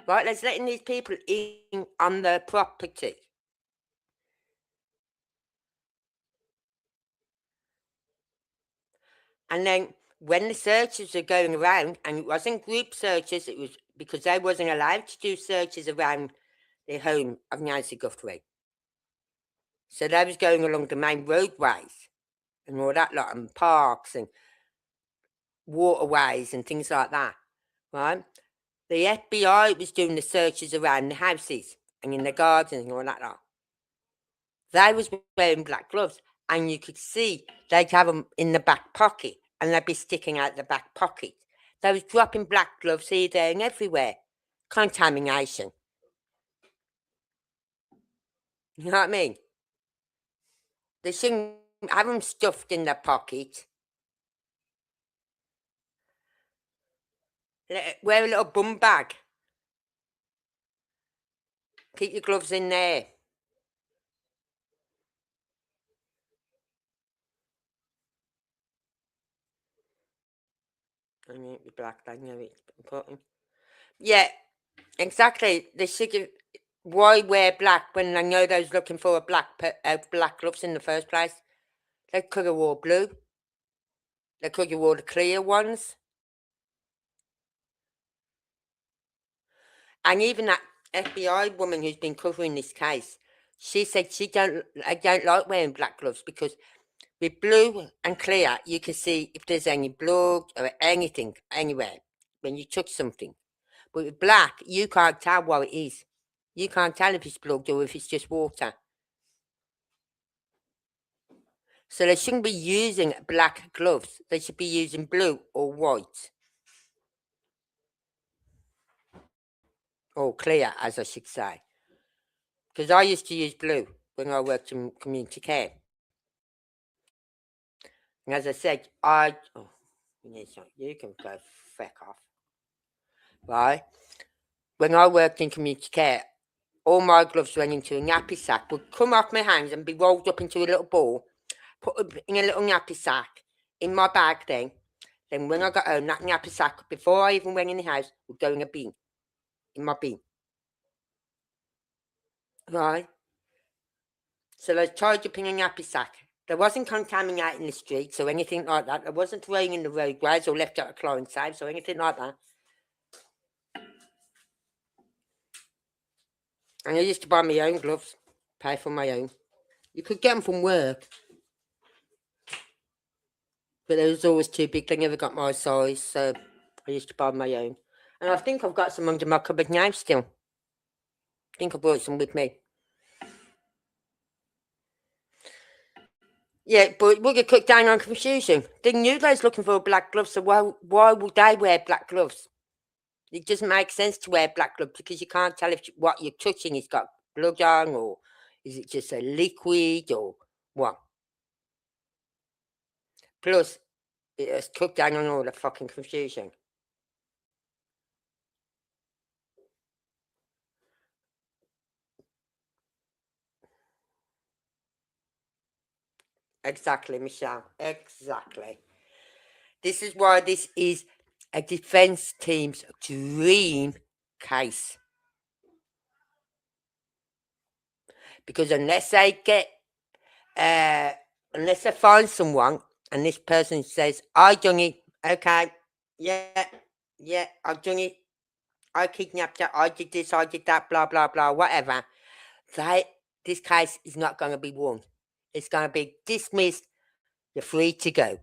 [SPEAKER 1] Right, there's letting these people in on their property. And then when the searches are going around, and it wasn't group searches, it was because they wasn't allowed to do searches around the home of Nancy Guthre. So they was going along the main roadways and all that lot, and parks and waterways and things like that, right? The FBI was doing the searches around the houses and in the gardens and all that lot. They was wearing black gloves, and you could see they'd have them in the back pocket, and they'd be sticking out the back pocket. They was dropping black gloves here, there, and everywhere. Contamination. You know what I mean? They shouldn't have them stuffed in their pocket. Wear a little bum bag. Keep your gloves in there. I need to be black. I know it's important. Yeah, exactly. They should give. Why wear black when I know they was looking for a black gloves in the first place? They could have wore blue. They could have wore the clear ones. And even that FBI woman who's been covering this case, she said I don't like wearing black gloves because with blue and clear, you can see if there's any blood or anything anywhere when you touch something. But with black, you can't tell what it is. You can't tell if it's blood or if it's just water. So they shouldn't be using black gloves. They should be using blue or white. Or clear, as I should say. Because I used to use blue when I worked in community care. And as I said, you can go feck off. Right? When I worked in community care, all my gloves went into a nappy sack, would come off my hands and be rolled up into a little ball, put in a little nappy sack in my bag then. Then when I got home, that nappy sack, before I even went in the house, would go in a bin. In my bin. Right? So they tied up in a nappy sack. There wasn't contaminating the streets or anything like that. There wasn't throwing in the roadways or left out of client saves or anything like that. And I used to buy my own gloves, pay for my own. You could get them from work. But they was always too big. They never got my size, so I used to buy my own. And I think I've got some under my cupboard now still. I think I brought some with me. Yeah, but we'll get cut down on confusion. They knew they was looking for black gloves, so why would they wear black gloves? It doesn't make sense to wear black gloves because you can't tell if what you're touching has got blood on, or is it just a liquid, or what? Plus, it has cut down on all the fucking confusion. Exactly, Michelle. Exactly. This is why this is a defence team's dream case. Because unless they find someone and this person says, I done it, okay, yeah, I done it, I kidnapped her, I did this, I did that, blah, blah, blah, whatever, this case is not going to be won. It's going to be dismissed. You're free to go.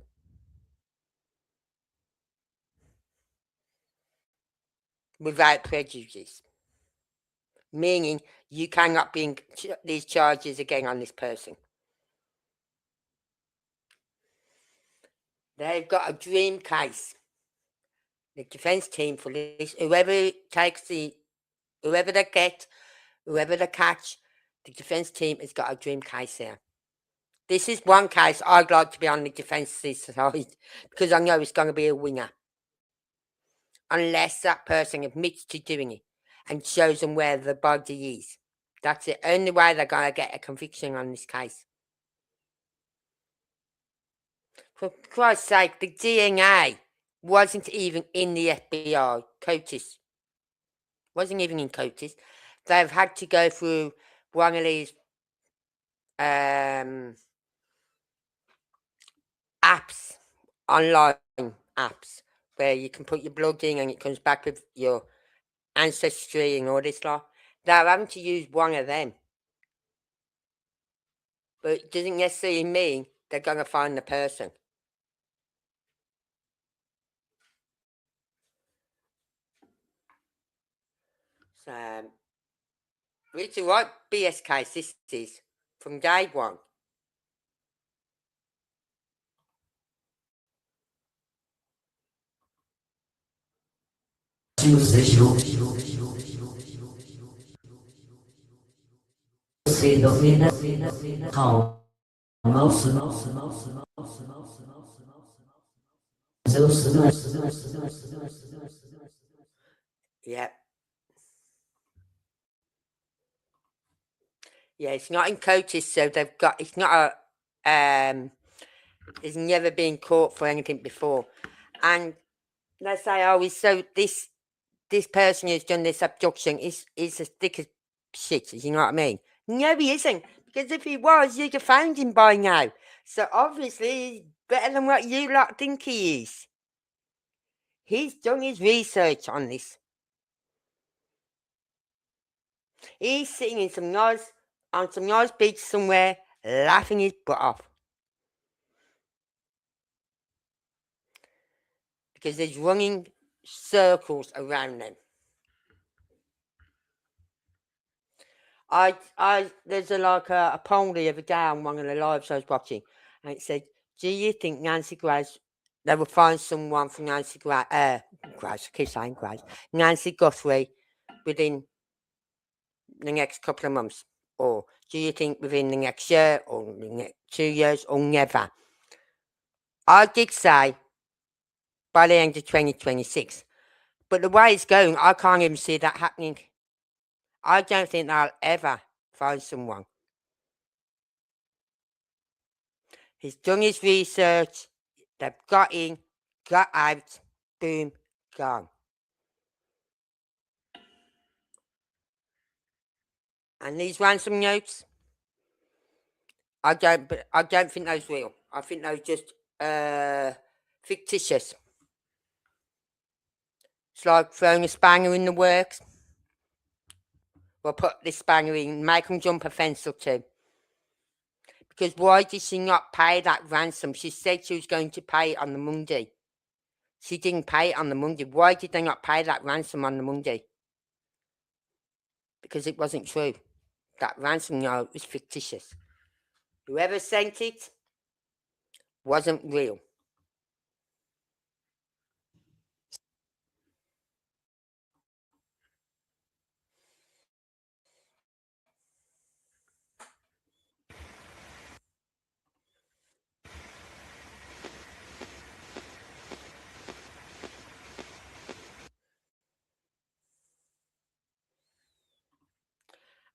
[SPEAKER 1] Without prejudice. Meaning you cannot bring these charges again on this person. They've got a dream case. The defence team for this, whoever they get, whoever they catch, the defence team has got a dream case here. This is one case I'd like to be on the defence side because I know it's going to be a winner. Unless that person admits to doing it and shows them where the body is. That's the only way they're going to get a conviction on this case. For Christ's sake, the DNA wasn't even in the FBI. COTIS. Wasn't even in COTIS. They've had to go through one of these apps, online apps, where you can put your blood in and it comes back with your ancestry and all this lot. They're having to use one of them. But it doesn't necessarily mean they're going to find the person. So, it's a right BS case this is, from day one. Yeah. Yeah, it's not in COTIS, so they've got, it's not a, it's never been caught for anything before. And they say, oh, this person who's done this abduction is as thick as shit, you know what I mean? No, he isn't, because if he was, you'd have found him by now. So obviously, he's better than what you lot think he is. He's done his research on this. He's sitting in on some nice beach somewhere, laughing his butt off. Because he's running circles around them. There's a poll the other day on one of the lives I was watching, and it said, "Do you think Nancy Grace, they will find someone for Nancy Grace, Grace, I keep saying Grace, Nancy Guthrie within the next couple of months, or do you think within the next year, or the next 2 years, or never?" I did say by the end of 2026, but the way it's going, I can't even see that happening. I don't think they'll ever find someone. He's done his research. They've got in, got out, boom, gone. And these ransom notes, I don't think those real. I think those just fictitious. It's like throwing a spanner in the works. We'll put this spanner in, make them jump a fence or two. Because why did she not pay that ransom? She said she was going to pay it on the Monday. She didn't pay it on the Monday. Why did they not pay that ransom on the Monday? Because it wasn't true. That ransom note was fictitious. Whoever sent it wasn't real.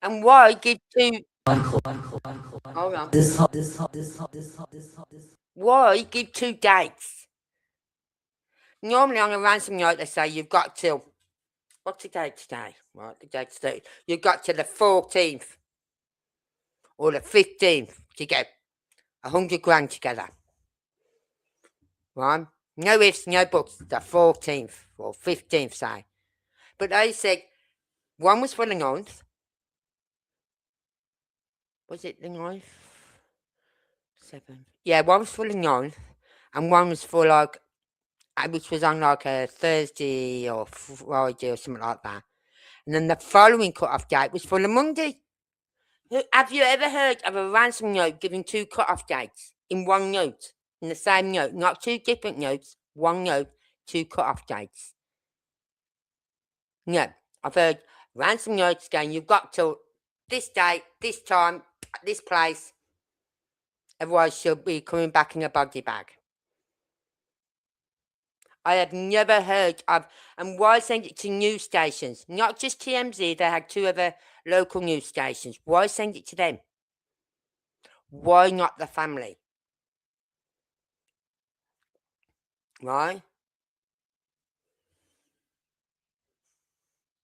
[SPEAKER 1] And why give two? Hold on. Why give 2 dates? Normally on a ransom note, they say you've got till. What's the date today? Right, the date today. You've got to the 14th or the 15th to get 100 grand together. Right? No ifs, no buts. The 14th or 15th, say. But they said one was for the 9th. Was it the 9th? 7th. Yeah, one was for the 9th, and one was for which was on like a Thursday or Friday or something like that. And then the following cut-off date was for the Monday. Have you ever heard of a ransom note giving 2 cut-off dates in one note, in the same note? Not 2 different notes, one note, 2 cut-off dates. No, I've heard ransom notes going, you've got till this date, this time, this place, otherwise she'll be coming back in a body bag. I have never heard of, and why send it to news stations? Not just TMZ, they had 2 other local news stations. Why send it to them? Why not the family? Right?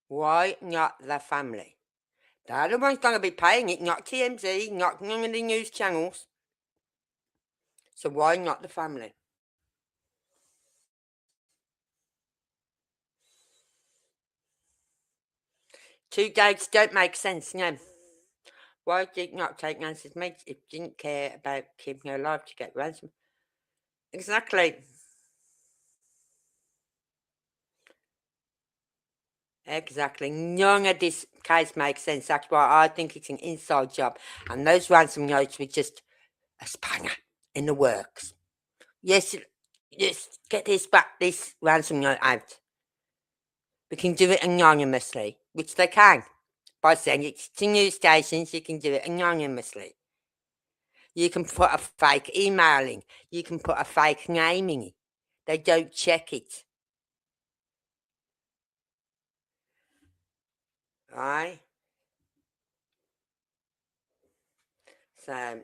[SPEAKER 1] Why not the family? They're the ones going to be paying it, not TMZ, not none of the news channels. So why not the family? Two dates don't make sense, no. Why did you not take Nancy's meds if you didn't care about keeping her alive to get ransom? Exactly. Exactly. None of this case makes sense. That's why I think it's an inside job. And those ransom notes were just a spanner in the works. Yes, get this ransom note out. We can do it anonymously, which they can. By sending it to news stations, you can do it anonymously. You can put a fake email in. You can put a fake name in it. They don't check it. Right? So,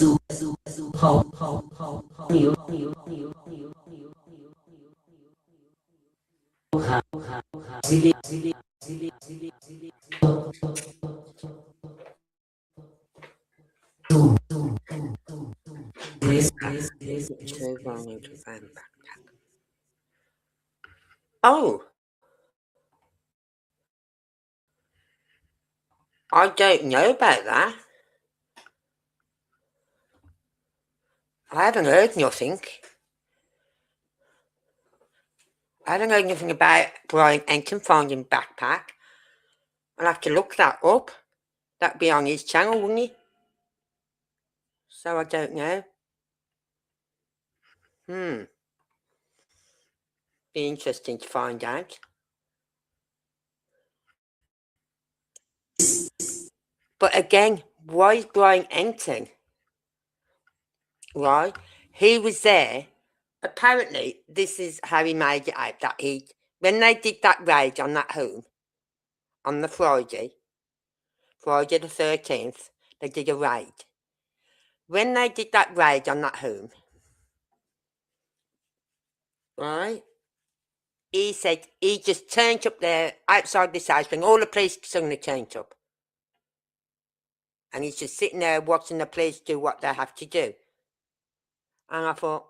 [SPEAKER 1] Oh, I don't know about that. I haven't heard nothing. I haven't heard nothing about Brian Enton finding backpack. I'll have to look that up. That'd be on his channel, wouldn't it? So I don't know. Be interesting to find out. But again, why is Brian Enton? Right? He was there. Apparently, this is how he made it out, that when they did that raid on that home, on the Friday the 13th, they did a raid. When they did that raid on that home, right, he said he just turned up there outside this house when all the police suddenly turned up. And he's just sitting there watching the police do what they have to do. And I thought,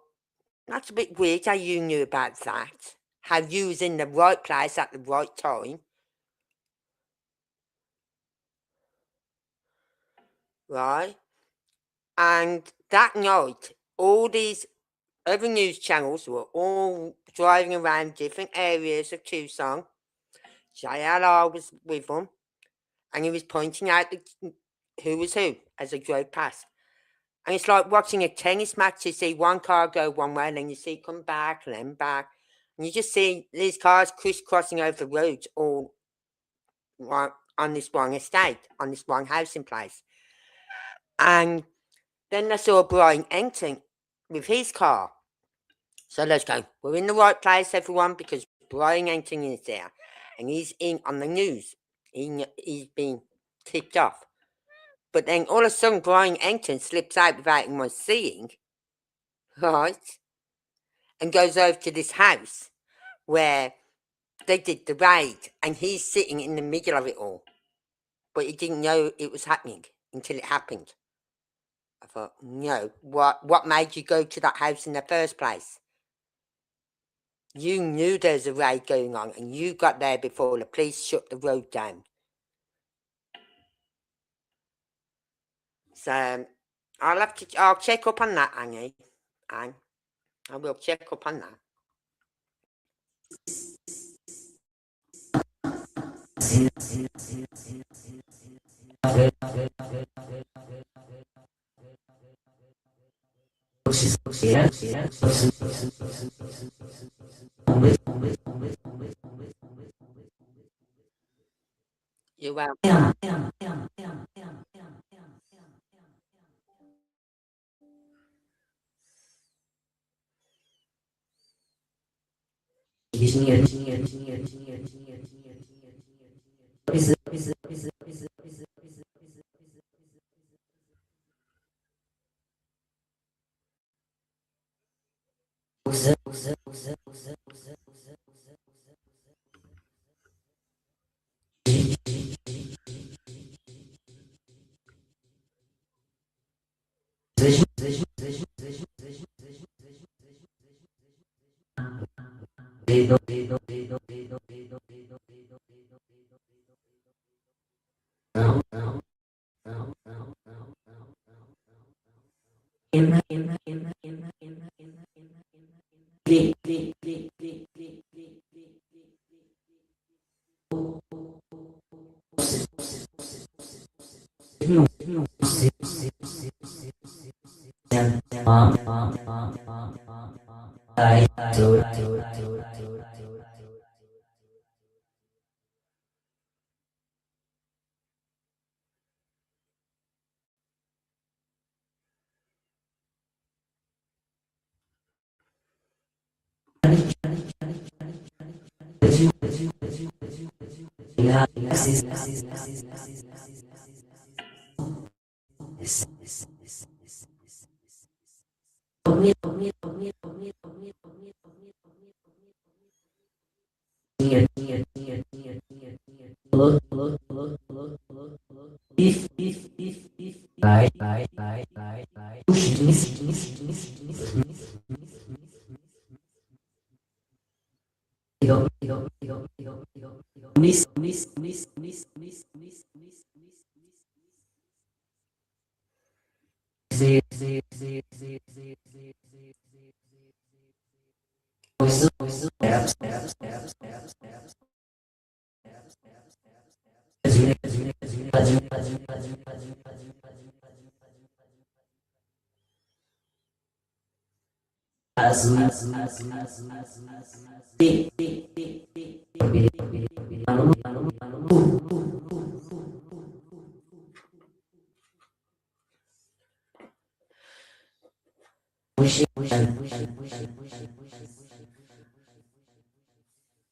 [SPEAKER 1] that's a bit weird how you knew about that. How you was in the right place at the right time. Right? And that night, all these other news channels were all driving around different areas of Tucson. JLR was with them. And he was pointing out who was who as they drove past. And it's like watching a tennis match. You see one car go one way, and then you see it come back, and then back. And you just see these cars crisscrossing over the roads all on this one estate, on this one housing place. And then they saw Brian Enton with his car. So let's go. We're in the right place, everyone, because Brian Enton is there. And he's in on the news. He's been tipped off. But then all of a sudden, Brian Enton slips out without anyone seeing, right? And goes over to this house where they did the raid. And he's sitting in the middle of it all. But he didn't know it was happening until it happened. I thought, no, what made you go to that house in the first place? You knew there's a raid going on, and you got there before the police shut the road down. So I'll check up on that, Annie. Anne. I will check up on that. You're welcome.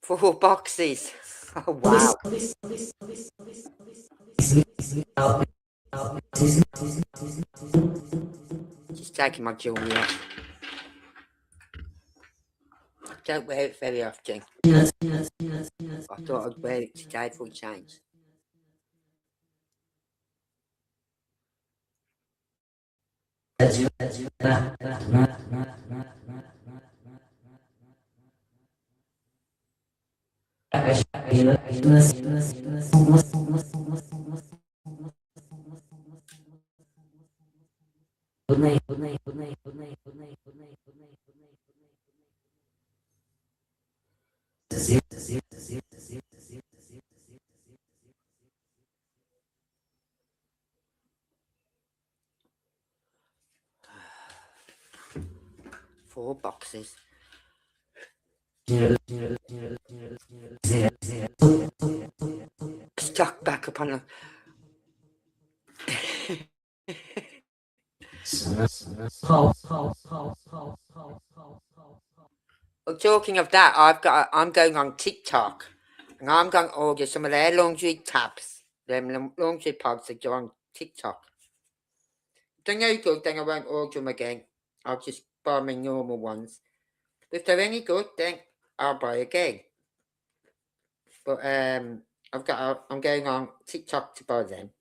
[SPEAKER 1] Four boxes. Oh, wow. Just taking my jewellery off. Don't wear it very often. I thought I'd wear it today for a change. Four boxes. Stuck back up on the... Well, talking of that, I'm going on TikTok, and I'm going to order some of their laundry tabs, them laundry pods that go on TikTok. If they're no good, then I won't order them again. I'll just buy my normal ones. If they're any good, then I'll buy again. But I'm going on TikTok to buy them.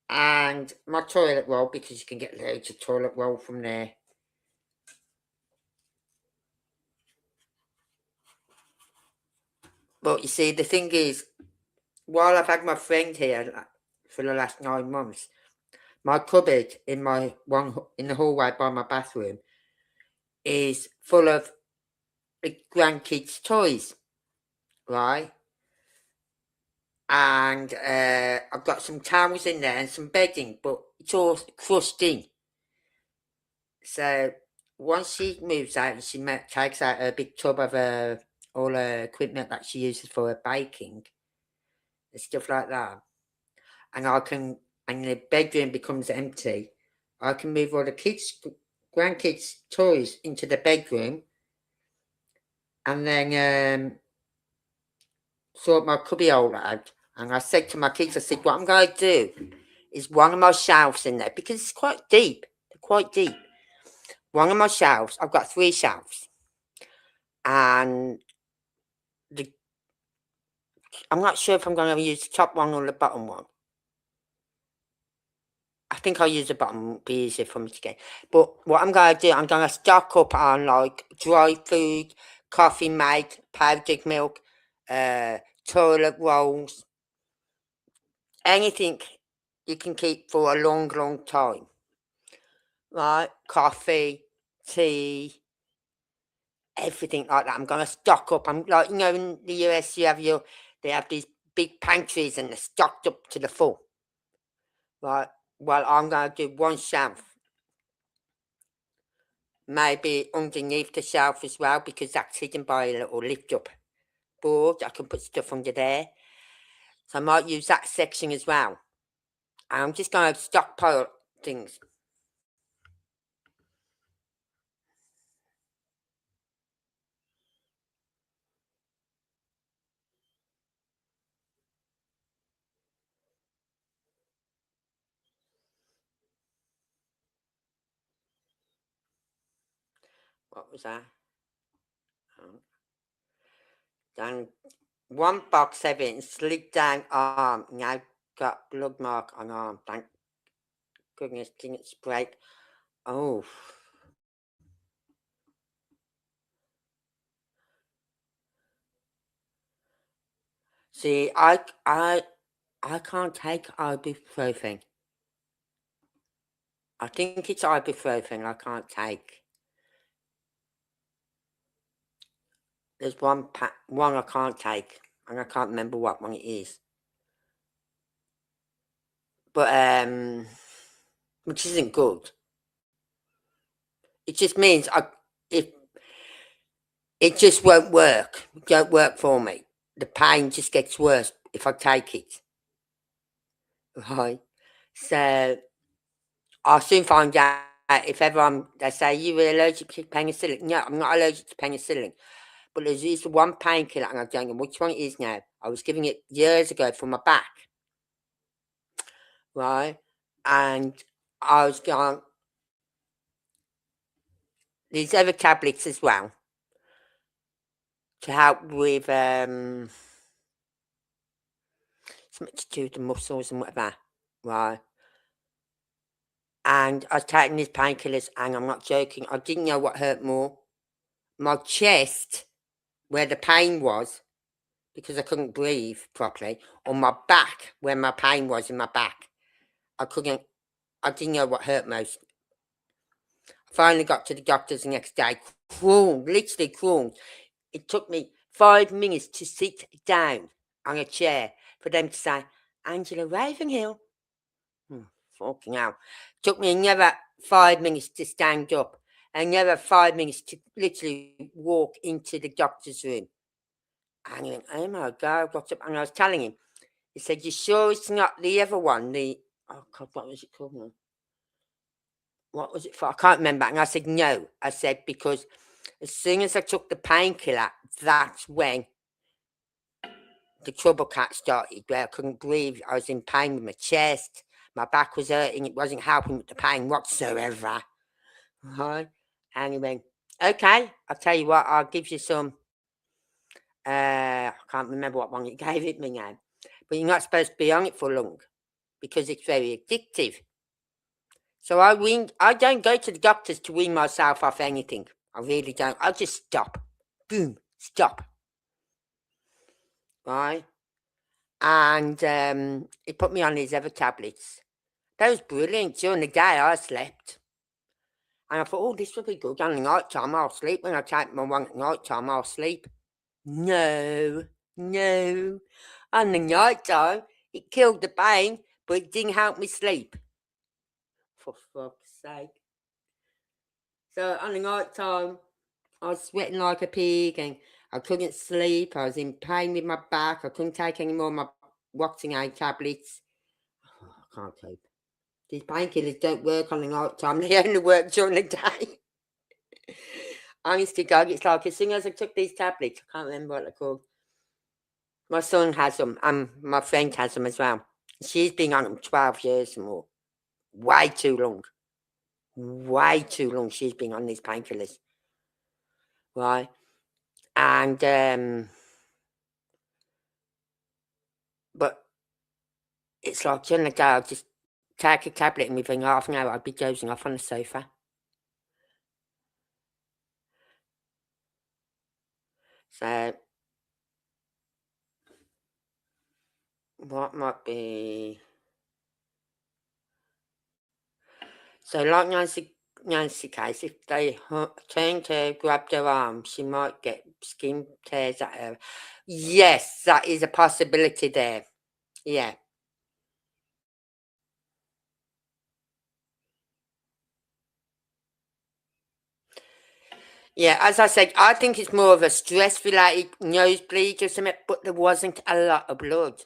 [SPEAKER 1] And my toilet roll, because you can get loads of toilet roll from there. But you see, the thing is, while I've had my friend here for the last 9 months, my cupboard in the hallway by my bathroom is full of the grandkids' toys, right? And I've got some towels in there and some bedding, but it's all crusty. So once she moves out, she takes out a big tub of all her equipment that she uses for her baking and stuff like that. And the bedroom becomes empty. I can move all the grandkids' toys into the bedroom, and then sort my cubbyhole out. And I said to my kids, I said, what I'm going to do is one of my shelves in there, because it's quite deep. They're quite deep. One of my shelves, I've got 3 shelves. And I'm not sure if I'm going to use the top one or the bottom one. I think I'll use the bottom, it'll be easier for me to get. But what I'm going to do, I'm going to stock up on like dry food, coffee mate, powdered milk, toilet rolls, anything you can keep for a long, long time. Right? Coffee, tea, everything like that. I'm going to stock up. I'm like, in the US, they have these big pantries and they're stocked up to the full. Right? Well, I'm going to do one shelf. Maybe underneath the shelf as well, because that's hidden by a little lift up board. I can put stuff under there. So I might use that section as well. And I'm just going to stockpile things. What was that? Then one box of it and slid down arm. Now got blood mark on arm. Thank goodness didn't break. Oh. See, I can't take ibuprofen. I think it's ibuprofen I can't take. There's one I can't take, and I can't remember what one it is. But which isn't good. It just means it just won't work. It don't work for me. The pain just gets worse if I take it. Right. So I'll soon find out if ever they say you were allergic to penicillin. No, I'm not allergic to penicillin. But there's this one painkiller, and I don't know which one it is now. I was giving it years ago for my back, right? And I was going, these other tablets as well to help with something to do with the muscles and whatever, right? And I was taking these painkillers, and I'm not joking, I didn't know what hurt more. My chest, where the pain was, because I couldn't breathe properly, or my back, where my pain was in my back. I didn't know what hurt most. I finally got to the doctors the next day, literally crawled. It took me 5 minutes to sit down on a chair for them to say, Angela Ravenhill. Fucking hell. Took me another 5 minutes to stand up, another 5 minutes to literally walk into the doctor's room. And he went, oh my God, what's up? And I was telling him, he said, you sure it's not the other one? Oh God, what was it called now? What was it for? I can't remember. And I said, no. I said, because as soon as I took the painkiller, that's when the trouble cat started, where I couldn't breathe. I was in pain with my chest. My back was hurting. It wasn't helping with the pain whatsoever. Right? And he went, okay, I'll tell you what, I'll give you some. I can't remember what one he gave it me now. But you're not supposed to be on it for long because it's very addictive. So I don't go to the doctors to wean myself off anything. I really don't. I just stop. Boom. Stop. Right? And he put me on these other tablets. That was brilliant. During the day, I slept. And I thought, oh, this would be good. On the night time, I'll sleep. When I take my one at night time, I'll sleep. No. On the night time, it killed the pain, but it didn't help me sleep. For fuck's sake. So on the night time, I was sweating like a pig and I couldn't sleep. I was in pain with my back. I couldn't take any more of my waxing aid tablets. Oh, I can't cope. These painkillers don't work on the night time. They only work during the day. Honest to God, it's like as soon as I took these tablets, I can't remember what they're called. My son has them and my friend has them as well. She's been on them 12 years or more. Way too long. Way too long she's been on these painkillers. Right? And but it's like during the day I'll just take a tablet and within half an hour I'd be dozing off on the sofa. So what might be, so like Nancy case, if they turn to grab their arm, she might get skin tears at her. Yes, that is a possibility there. Yeah. Yeah, as I said, I think it's more of a stress-related nosebleed or something, but there wasn't a lot of blood.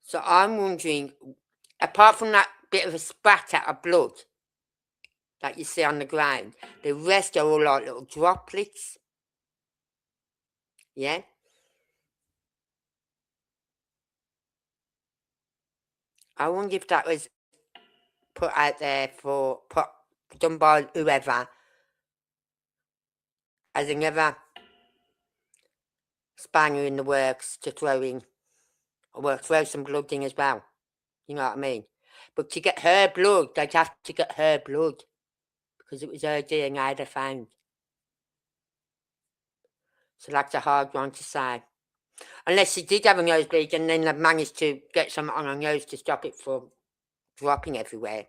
[SPEAKER 1] So I'm wondering, apart from that bit of a spatter of blood that you see on the ground, the rest are all like little droplets. Yeah? I wonder if that was put out there done by whoever as another spanner in the works to throw in, or throw some blood in as well. You know what I mean? But to get her blood, they'd have to get her blood because it was her DNA they found. So that's a hard one to say. Unless she did have a nosebleed and then they managed to get something on her nose to stop it from dropping everywhere.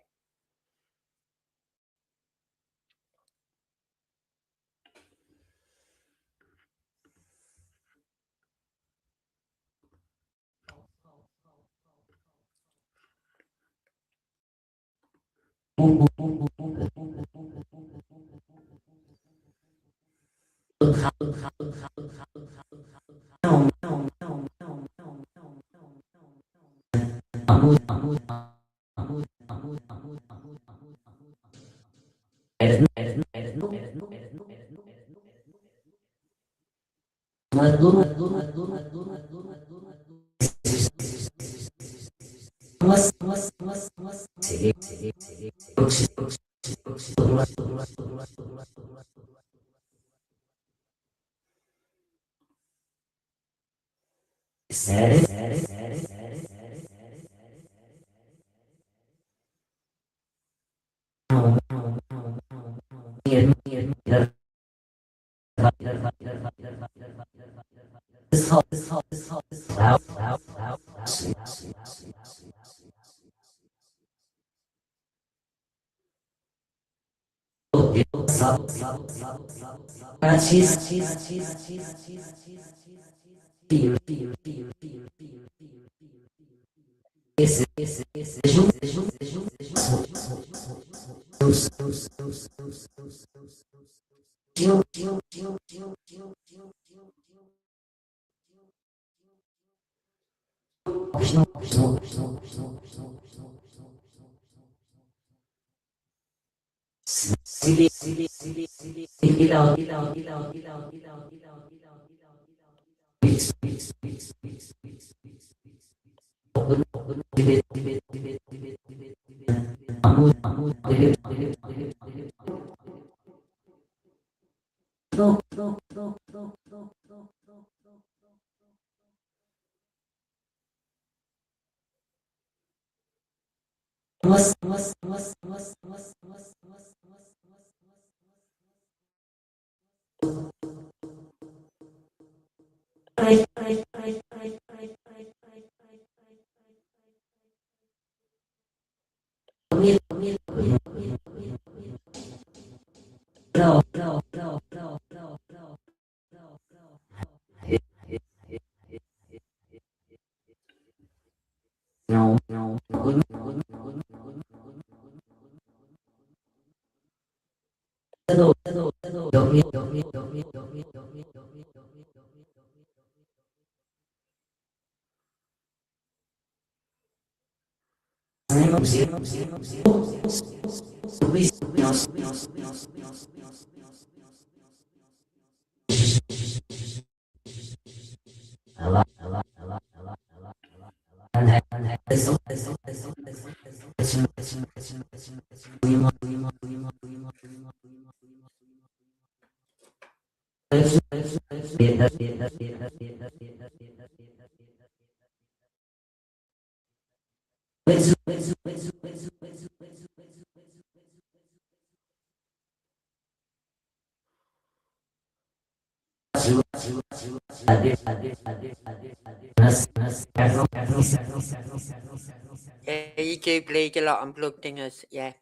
[SPEAKER 1] Yeah, you do bleed a lot on blood thinners, yeah.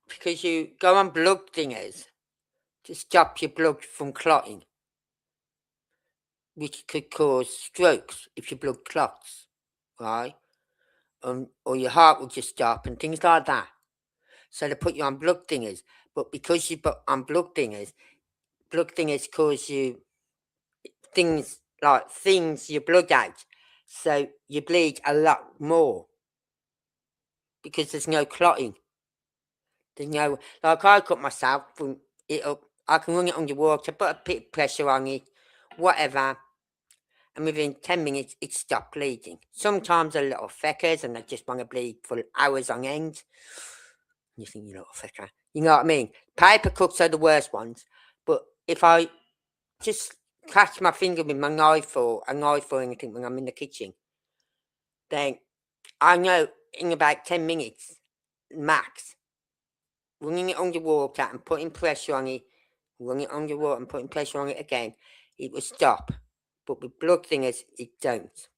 [SPEAKER 1] Because you go on blood thinners to stop your blood from clotting, which could cause strokes if your blood clots, right? Or your heart will just stop and things like that. So they put you on blood thinners. But because you put on blood thinners cause you things like thins your blood out. So you bleed a lot more because there's no clotting. There's no, like I cut myself, I can run it under water, put a bit of pressure on it, whatever, and within 10 minutes it stopped bleeding. Sometimes a little feckers and they just want to bleed for hours on end. You think you're a little fecker. You know what I mean? Paper cuts are the worst ones, but if I just catch my finger with my knife or a knife or anything when I'm in the kitchen, then I know in about 10 minutes max, running it under water and putting pressure on it, running it under water and putting pressure on it again, it will stop. But with blood thinners, it don't.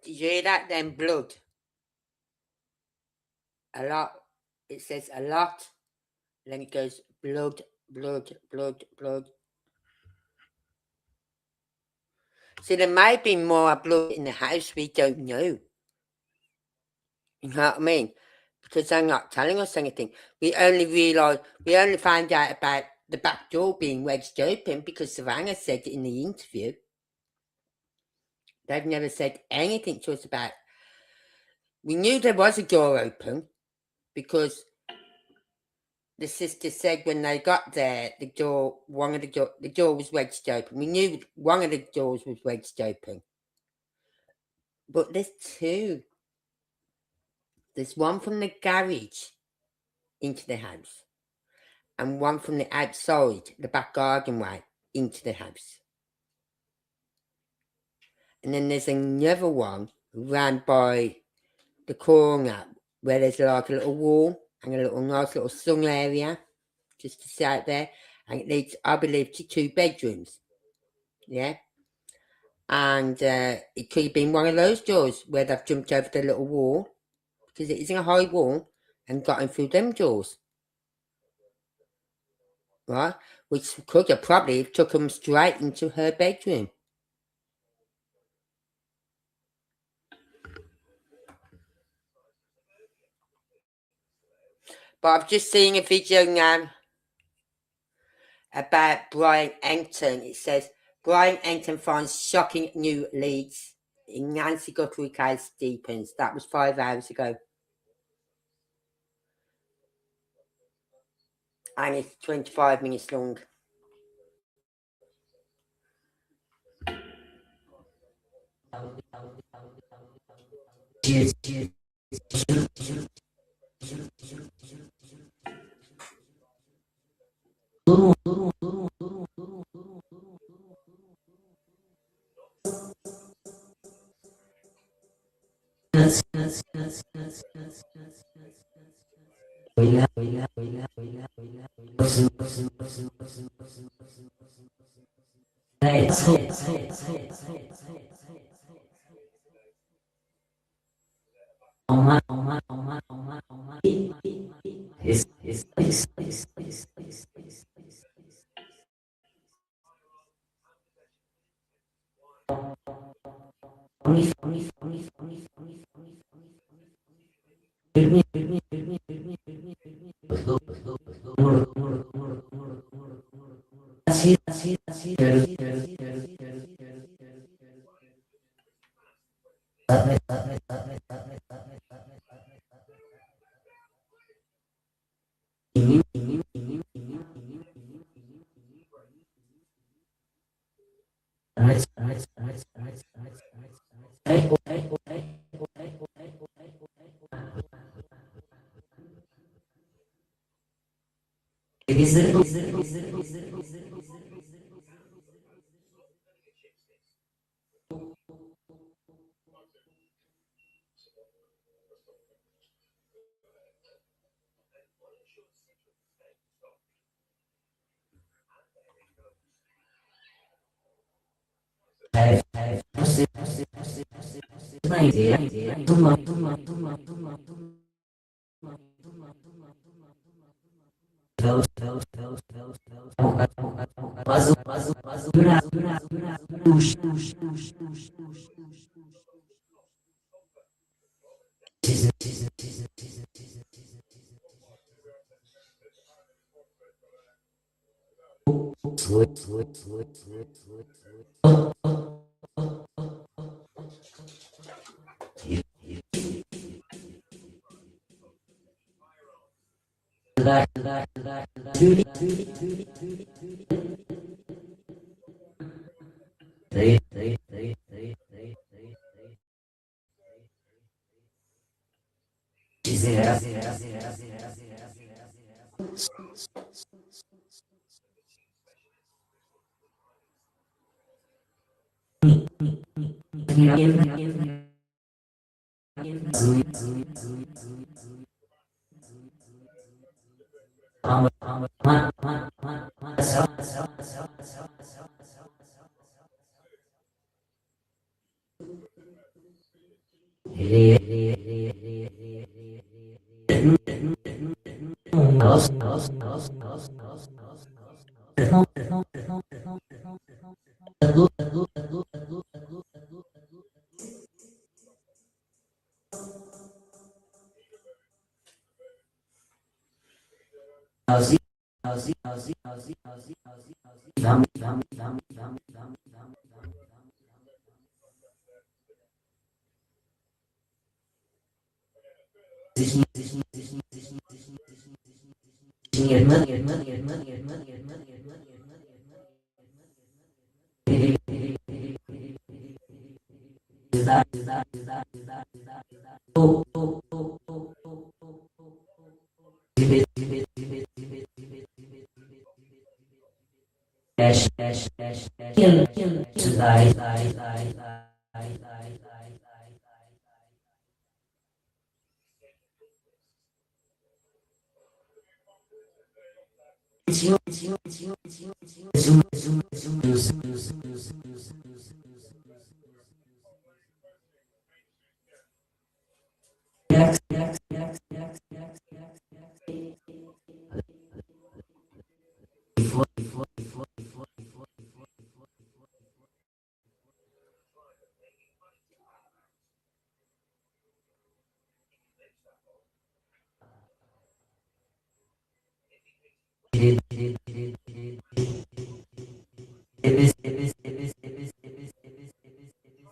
[SPEAKER 1] Did you hear that then? Blood. A lot. It says a lot. Then it goes blood, blood, blood, blood. So there may be more blood in the house we don't know. You know what I mean? Because they're not telling us anything. We only found out about the back door being wedged open because Savannah said it in the interview. They've never said anything to us about. We knew there was a door open because the sister said when they got there, the door was wedged open. We knew one of the doors was wedged open. But there's two. There's one from the garage into the house and one from the outside, the back garden way, into the house. And then there's another one round by the corner where there's like a little wall and a nice little sun area just to sit out there. And it leads, I believe, to 2 bedrooms. Yeah. And it could have been one of those doors where they've jumped over the little wall because it isn't a high wall and got in through them doors. Right? Which could have probably took them straight into her bedroom. But I've just seen a video now about Brian Engton. It says, Brian Engton finds shocking new leads in Nancy Guthre case deepens. That was 5 hours ago. And it's 25 minutes long.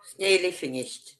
[SPEAKER 1] It's nearly finished.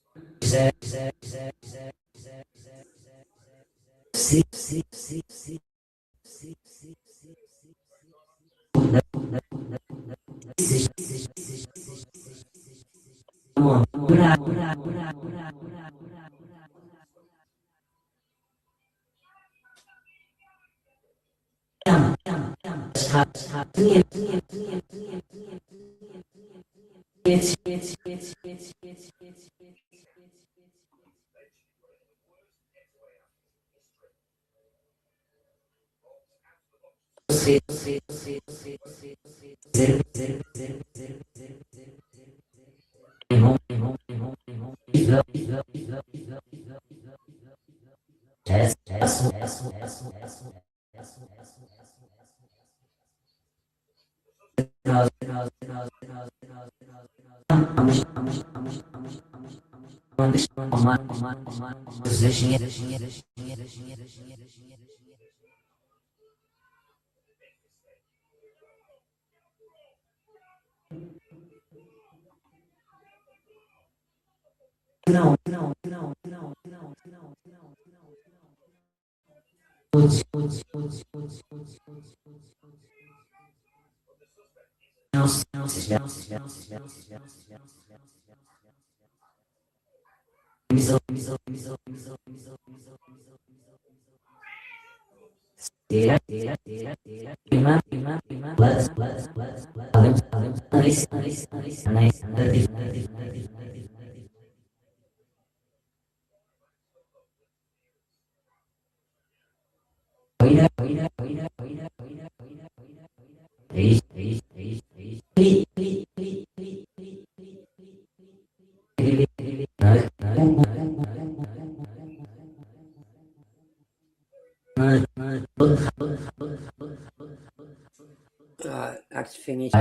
[SPEAKER 1] Right, that's finished.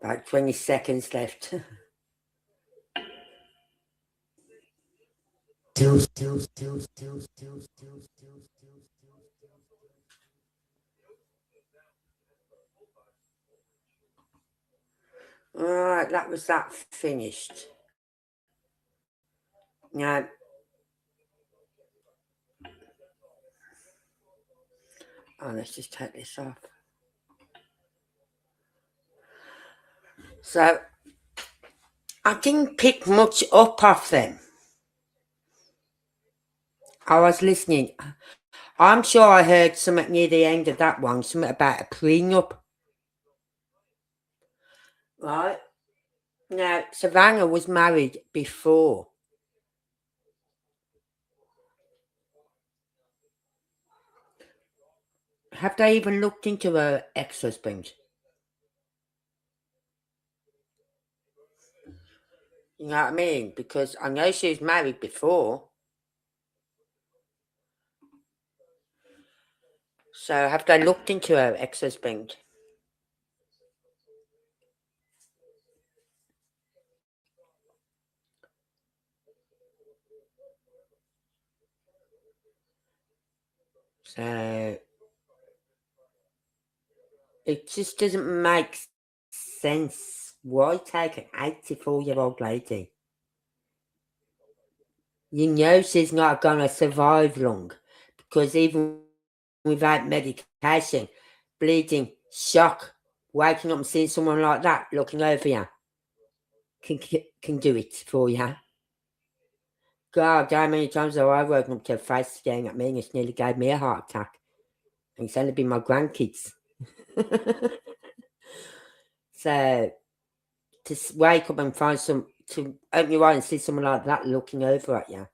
[SPEAKER 1] About 20 seconds left. Alright, that was that finished. Now, let's just take this off. So, I didn't pick much up off them. I was listening. I'm sure I heard something near the end of that one, something about a prenup. Right? Now, Savannah was married before. Have they even looked into her ex-husband? You know what I mean? Because I know she was married before. So have they looked into her ex-husband? So it just doesn't make sense. Why take an 84-year-old lady? You know she's not going to survive long, because even without medication, bleeding, shock, waking up and seeing someone like that looking over you can do it for you. God, how many times have I woken up to a face staring at me and it's nearly gave me a heart attack? And it's only been my grandkids. So to wake up and to open your eyes and see someone like that looking over at you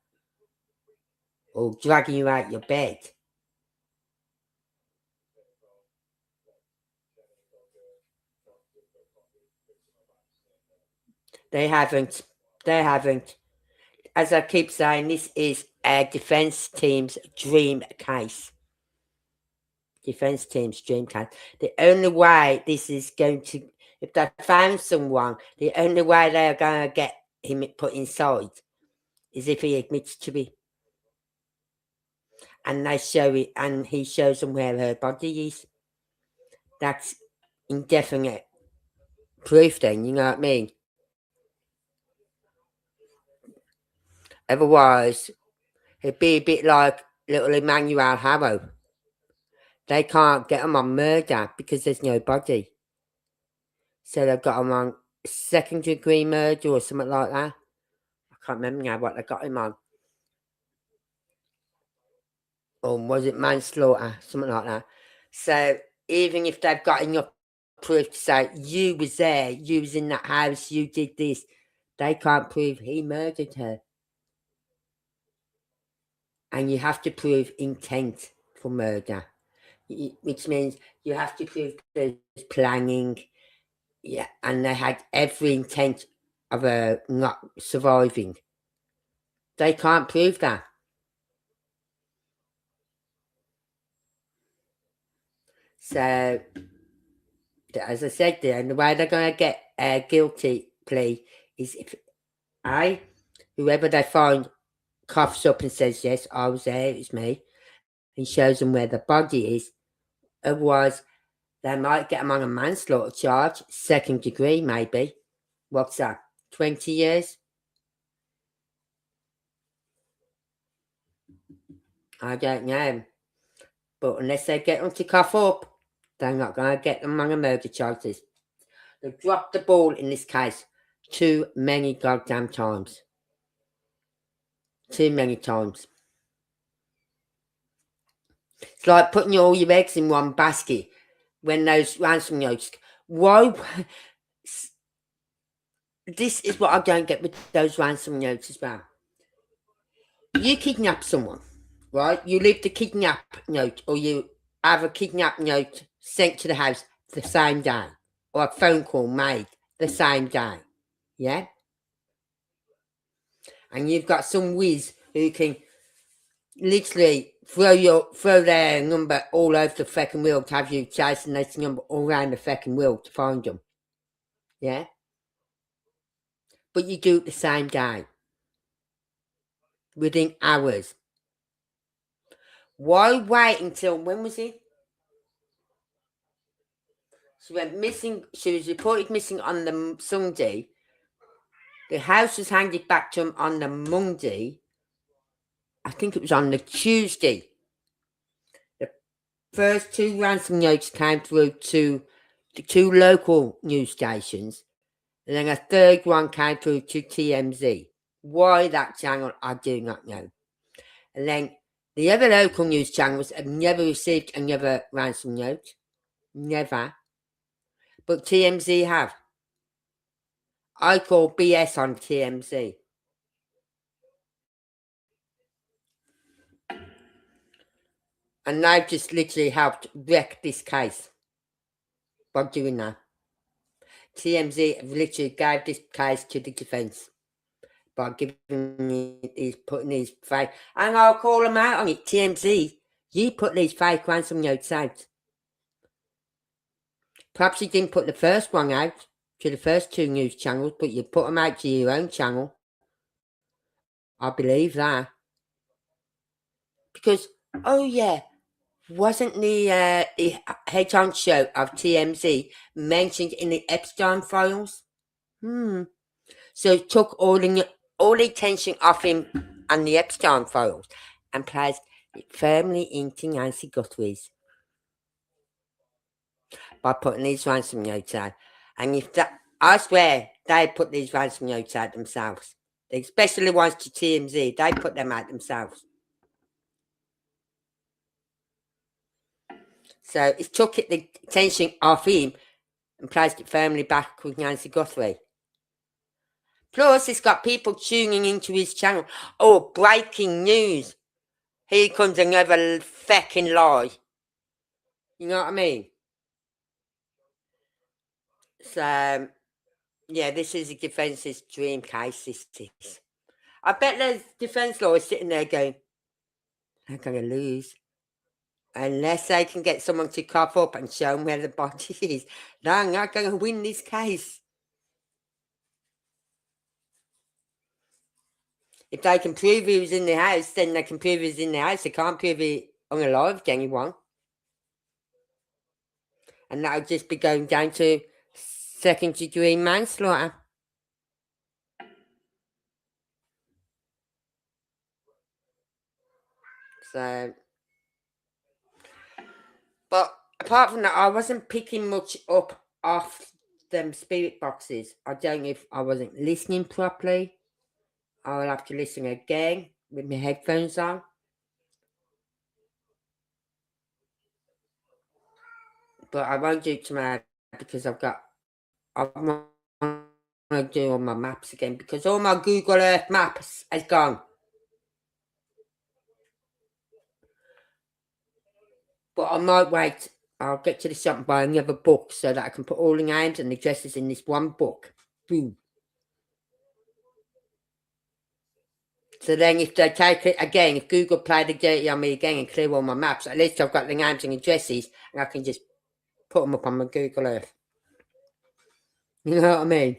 [SPEAKER 1] or dragging you out your bed. They haven't. They haven't. As I keep saying, this is a defence team's dream case. Defence team's dream case. The only way this is going to, if they found someone, the only way they're going to get him put inside is if he admits to it. And they show it, and he shows them where her body is. That's indefinite proof then, you know what I mean? Otherwise, it'd be a bit like little Emmanuel Harrow. They can't get him on murder because there's no body. So they've got him on second degree murder or something like that. I can't remember now what they got him on. Or was it manslaughter? Something like that. So even if they've got enough proof to say, you was there, you was in that house, you did this, they can't prove he murdered her. And you have to prove intent for murder, which means you have to prove there's planning. Yeah, and they had every intent of her not surviving. They can't prove that. So, as I said there, and the way they're going to get a guilty plea is if whoever they find coughs up and says, yes, I was there, it's me, and shows them where the body is. Otherwise, they might get them on a manslaughter charge, second degree maybe. What's that, 20 years? I don't know. But unless they get them to cough up, they're not going to get them on a murder charges. They've dropped the ball in this case too many goddamn times. Too many times. It's like putting all your eggs in one basket when those ransom notes. Why? This is what I don't get with those ransom notes as well. You kidnap someone, right? You leave the kidnap note, or you have a kidnap note sent to the house the same day, or a phone call made the same day, yeah? And you've got some whiz who can literally throw their number all over the fucking wheel to have you chasing this number all around the fucking wheel to find them, yeah? But you do it the same day, within hours. Why wait until, when was it? She went missing. She was reported missing on the Sunday. The house was handed back to them on the Monday. I think it was on the Tuesday. The first 2 ransom notes came through to the 2 local news stations, and then a third one came through to TMZ. Why that channel, I do not know. And then the other local news channels have never received another ransom note. Never. But TMZ have. I call BS on TMZ. And they've just literally helped wreck this case by doing that. TMZ have literally gave this case to the defence by putting these fake, and I'll call them out on it. TMZ, you put these fake ransom notes out. Perhaps you didn't put the first one out to the first 2 news channels, but you put them out to your own channel. I believe that. Because, oh yeah, wasn't the head honcho of TMZ mentioned in the Epstein files? So it took all the attention off him and the Epstein files and placed it firmly into Nancy Guthrie's by putting these ransom notes out. And if that, I swear, they put these ransom notes out themselves. Especially the ones to TMZ, they put them out themselves. So it took the attention off him and placed it firmly back with Nancy Guthre. Plus, it's got people tuning into his channel. Oh, breaking news. Here comes another fucking lie. You know what I mean? So, yeah, this is a defence's dream case, this is. I bet there's defense lawyers sitting there going, they're going to lose. Unless they can get someone to cough up and show them where the body is. They're not going to win this case. If they can prove he was in the house, then they can prove he was in the house. They can't prove he unalive to anyone. And that'll just be going down to second-degree manslaughter. So, but apart from that, I wasn't picking much up off them spirit boxes. I don't know if I wasn't listening properly. I will have to listen again with my headphones on. But I won't do it tomorrow because I want to do all my maps again because all my Google Earth maps has gone. But I might wait. I'll get to the shop and buy another book so that I can put all the names and addresses in this one book. Boom. So then if they take it again, if Google play the dirty on me again and clear all my maps, at least I've got the names and addresses and I can just put them up on my Google Earth. You know what I mean?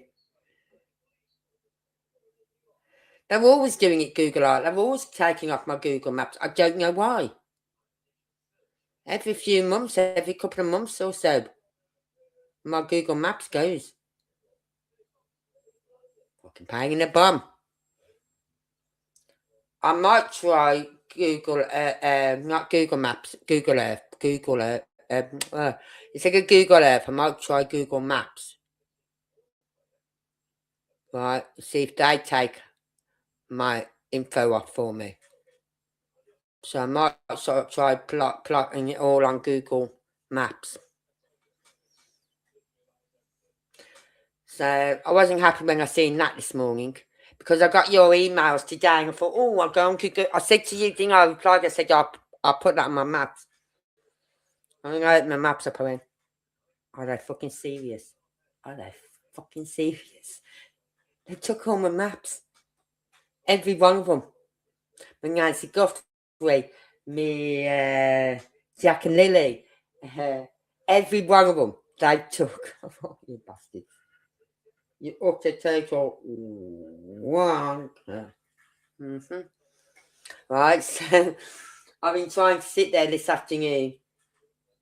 [SPEAKER 1] They're always doing it, Google Earth. They're always taking off my Google Maps. I don't know why. Every few months, every couple of months or so, my Google Maps goes. Fucking pain in the bum. I might try Google, not Google Maps, Google Earth, Google Earth. It's like a Google Earth. I might try Google Maps. Right, see if they take my info off for me. So I might sort of try plotting it all on Google Maps. So I wasn't happy when I seen that this morning because I got your emails today and I thought, oh, I'm going to go. I said to you, I replied, I said, I'll put that on my maps. I'm going to open my maps up and went, are they fucking serious? Are they fucking serious? They took all my maps. Every one of them. My Nancy Guthre, me, Jack and Lily. Every one of them they took. Oh, you bastards. You up to total one. Right, so I've been trying to sit there this afternoon.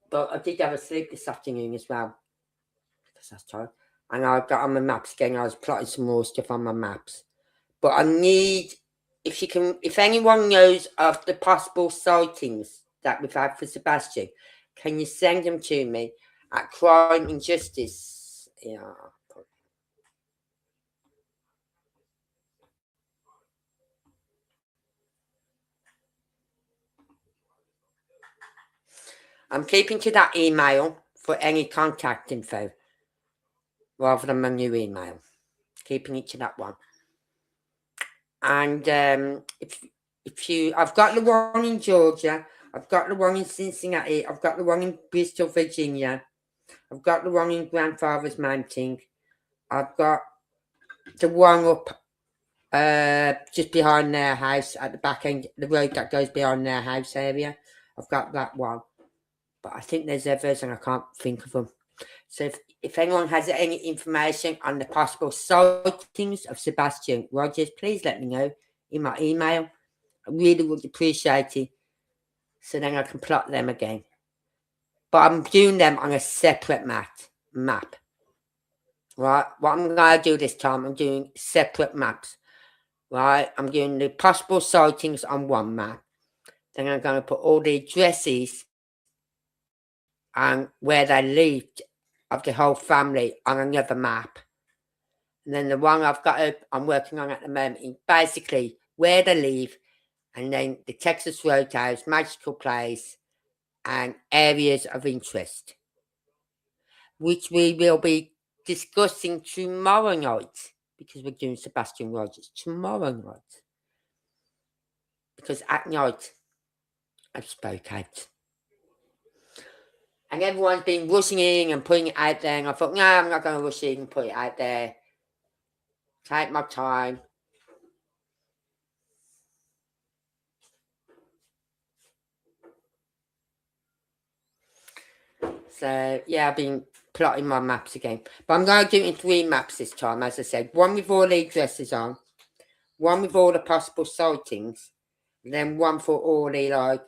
[SPEAKER 1] But I did have a sleep this afternoon as well. Because I was tired. And I got on my maps again. I was plotting some more stuff on my maps. But I need, if anyone knows of the possible sightings that we've had for Sebastian, can you send them to me at Crime and Justice? Yeah. I'm keeping to that email for any contact info rather than my new email. Keeping it to that one. And if you, I've got the one in Georgia, I've got the one in Cincinnati, I've got the one in Bristol, Virginia, I've got the one in Grandfather's Mountain, I've got the one up just behind their house at the back end, the road that goes behind their house area. I've got that one. But I think there's others and I can't think of them. So if anyone has any information on the possible sightings of Sebastian Rogers, please let me know in my email. I really would appreciate it. So then I can plot them again. But I'm doing them on a separate map. Right? What I'm going to do this time, I'm doing separate maps. Right? I'm doing the possible sightings on one map. Then I'm going to put all the addresses and where they lived of the whole family on another map. And then the one I'm working on at the moment is basically where they live, and then the Texas Roadhouse, Magical Place, and areas of interest, which we will be discussing tomorrow night, because we're doing Sebastian Rogers tomorrow night. Because at night, I spoke out. And everyone's been rushing in and putting it out there, and I thought, no, I'm not going to rush in and put it out there. Take my time. So, yeah, I've been plotting my maps again. But I'm going to do it in 3 maps this time, as I said. One with all the addresses on, one with all the possible sightings, and then one for all the, like,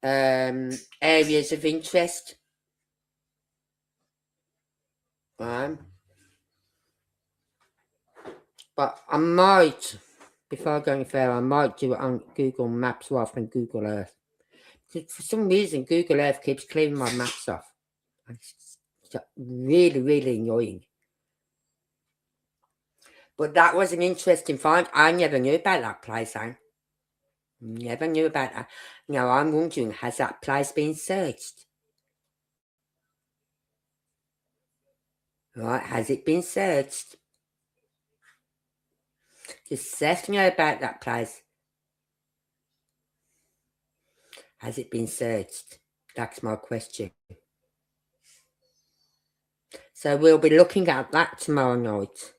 [SPEAKER 1] areas of interest. But I might, before I go any further, I might do it on Google Maps rather than Google Earth. Because for some reason, Google Earth keeps clearing my maps off. It's really, really annoying. But that was an interesting find. I never knew about that place, Never knew about that. Now, I'm wondering, has that place been searched? Right, has it been searched? Does Seth know about that place? Has it been searched? That's my question. So we'll be looking at that tomorrow night,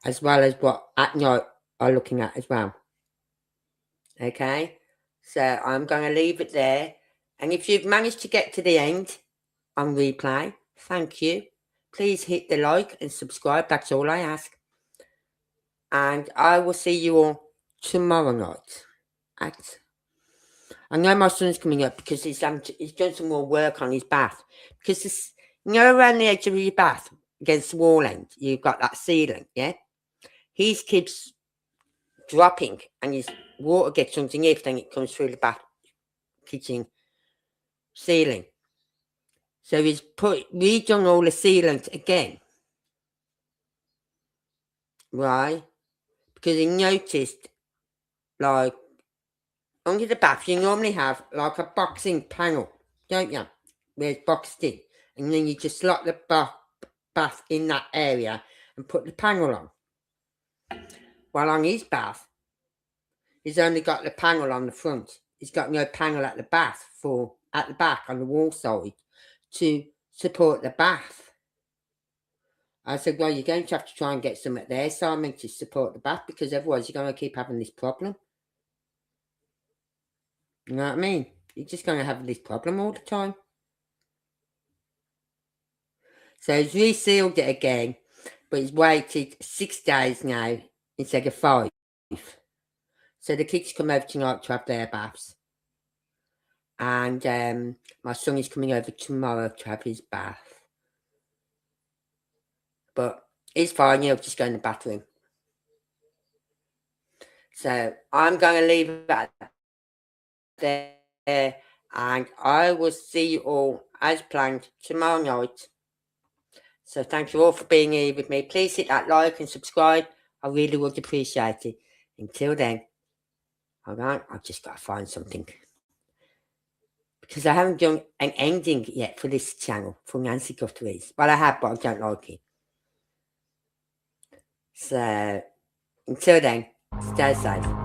[SPEAKER 1] as well as what at night I'm looking at as well. Okay, so I'm going to leave it there. And if you've managed to get to the end on replay, thank you. Please hit the like and subscribe. That's all I ask. And I will see you all tomorrow night. I know my son's coming up because he's done some more work on his bath. Because this, around the edge of your bath, against the wall end, you've got that ceiling, yeah? His keeps dropping and his water gets underneath, then it comes through the bath kitchen ceiling. So he's redone all the sealant again. Right? Because he noticed, like, under the bath, you normally have like a boxing panel, don't you? Where it's boxed in. And then you just slot the bath in that area and put the panel on. While on his bath, he's only got the panel on the front. He's got no panel at the back on the wall side to support the bath. I said, well, you're going to have to try and get some at there, Simon, to support the bath, because otherwise you're going to keep having this problem. You know what I mean? You're just going to have this problem all the time. So he's resealed it again, but he's waited 6 days now instead of 5. So the kids come over tonight to have their baths. And my son is coming over tomorrow to have his bath. But it's fine, he'll just go in the bathroom. So I'm going to leave it at there, and I will see you all as planned tomorrow night. So thank you all for being here with me. Please hit that like and subscribe. I really would appreciate it. Until then, alright, I've just got to find something. Because I haven't done an ending yet for this channel, for Nancy Guthre's. Well, I have, but I don't like it. So, until then, stay safe.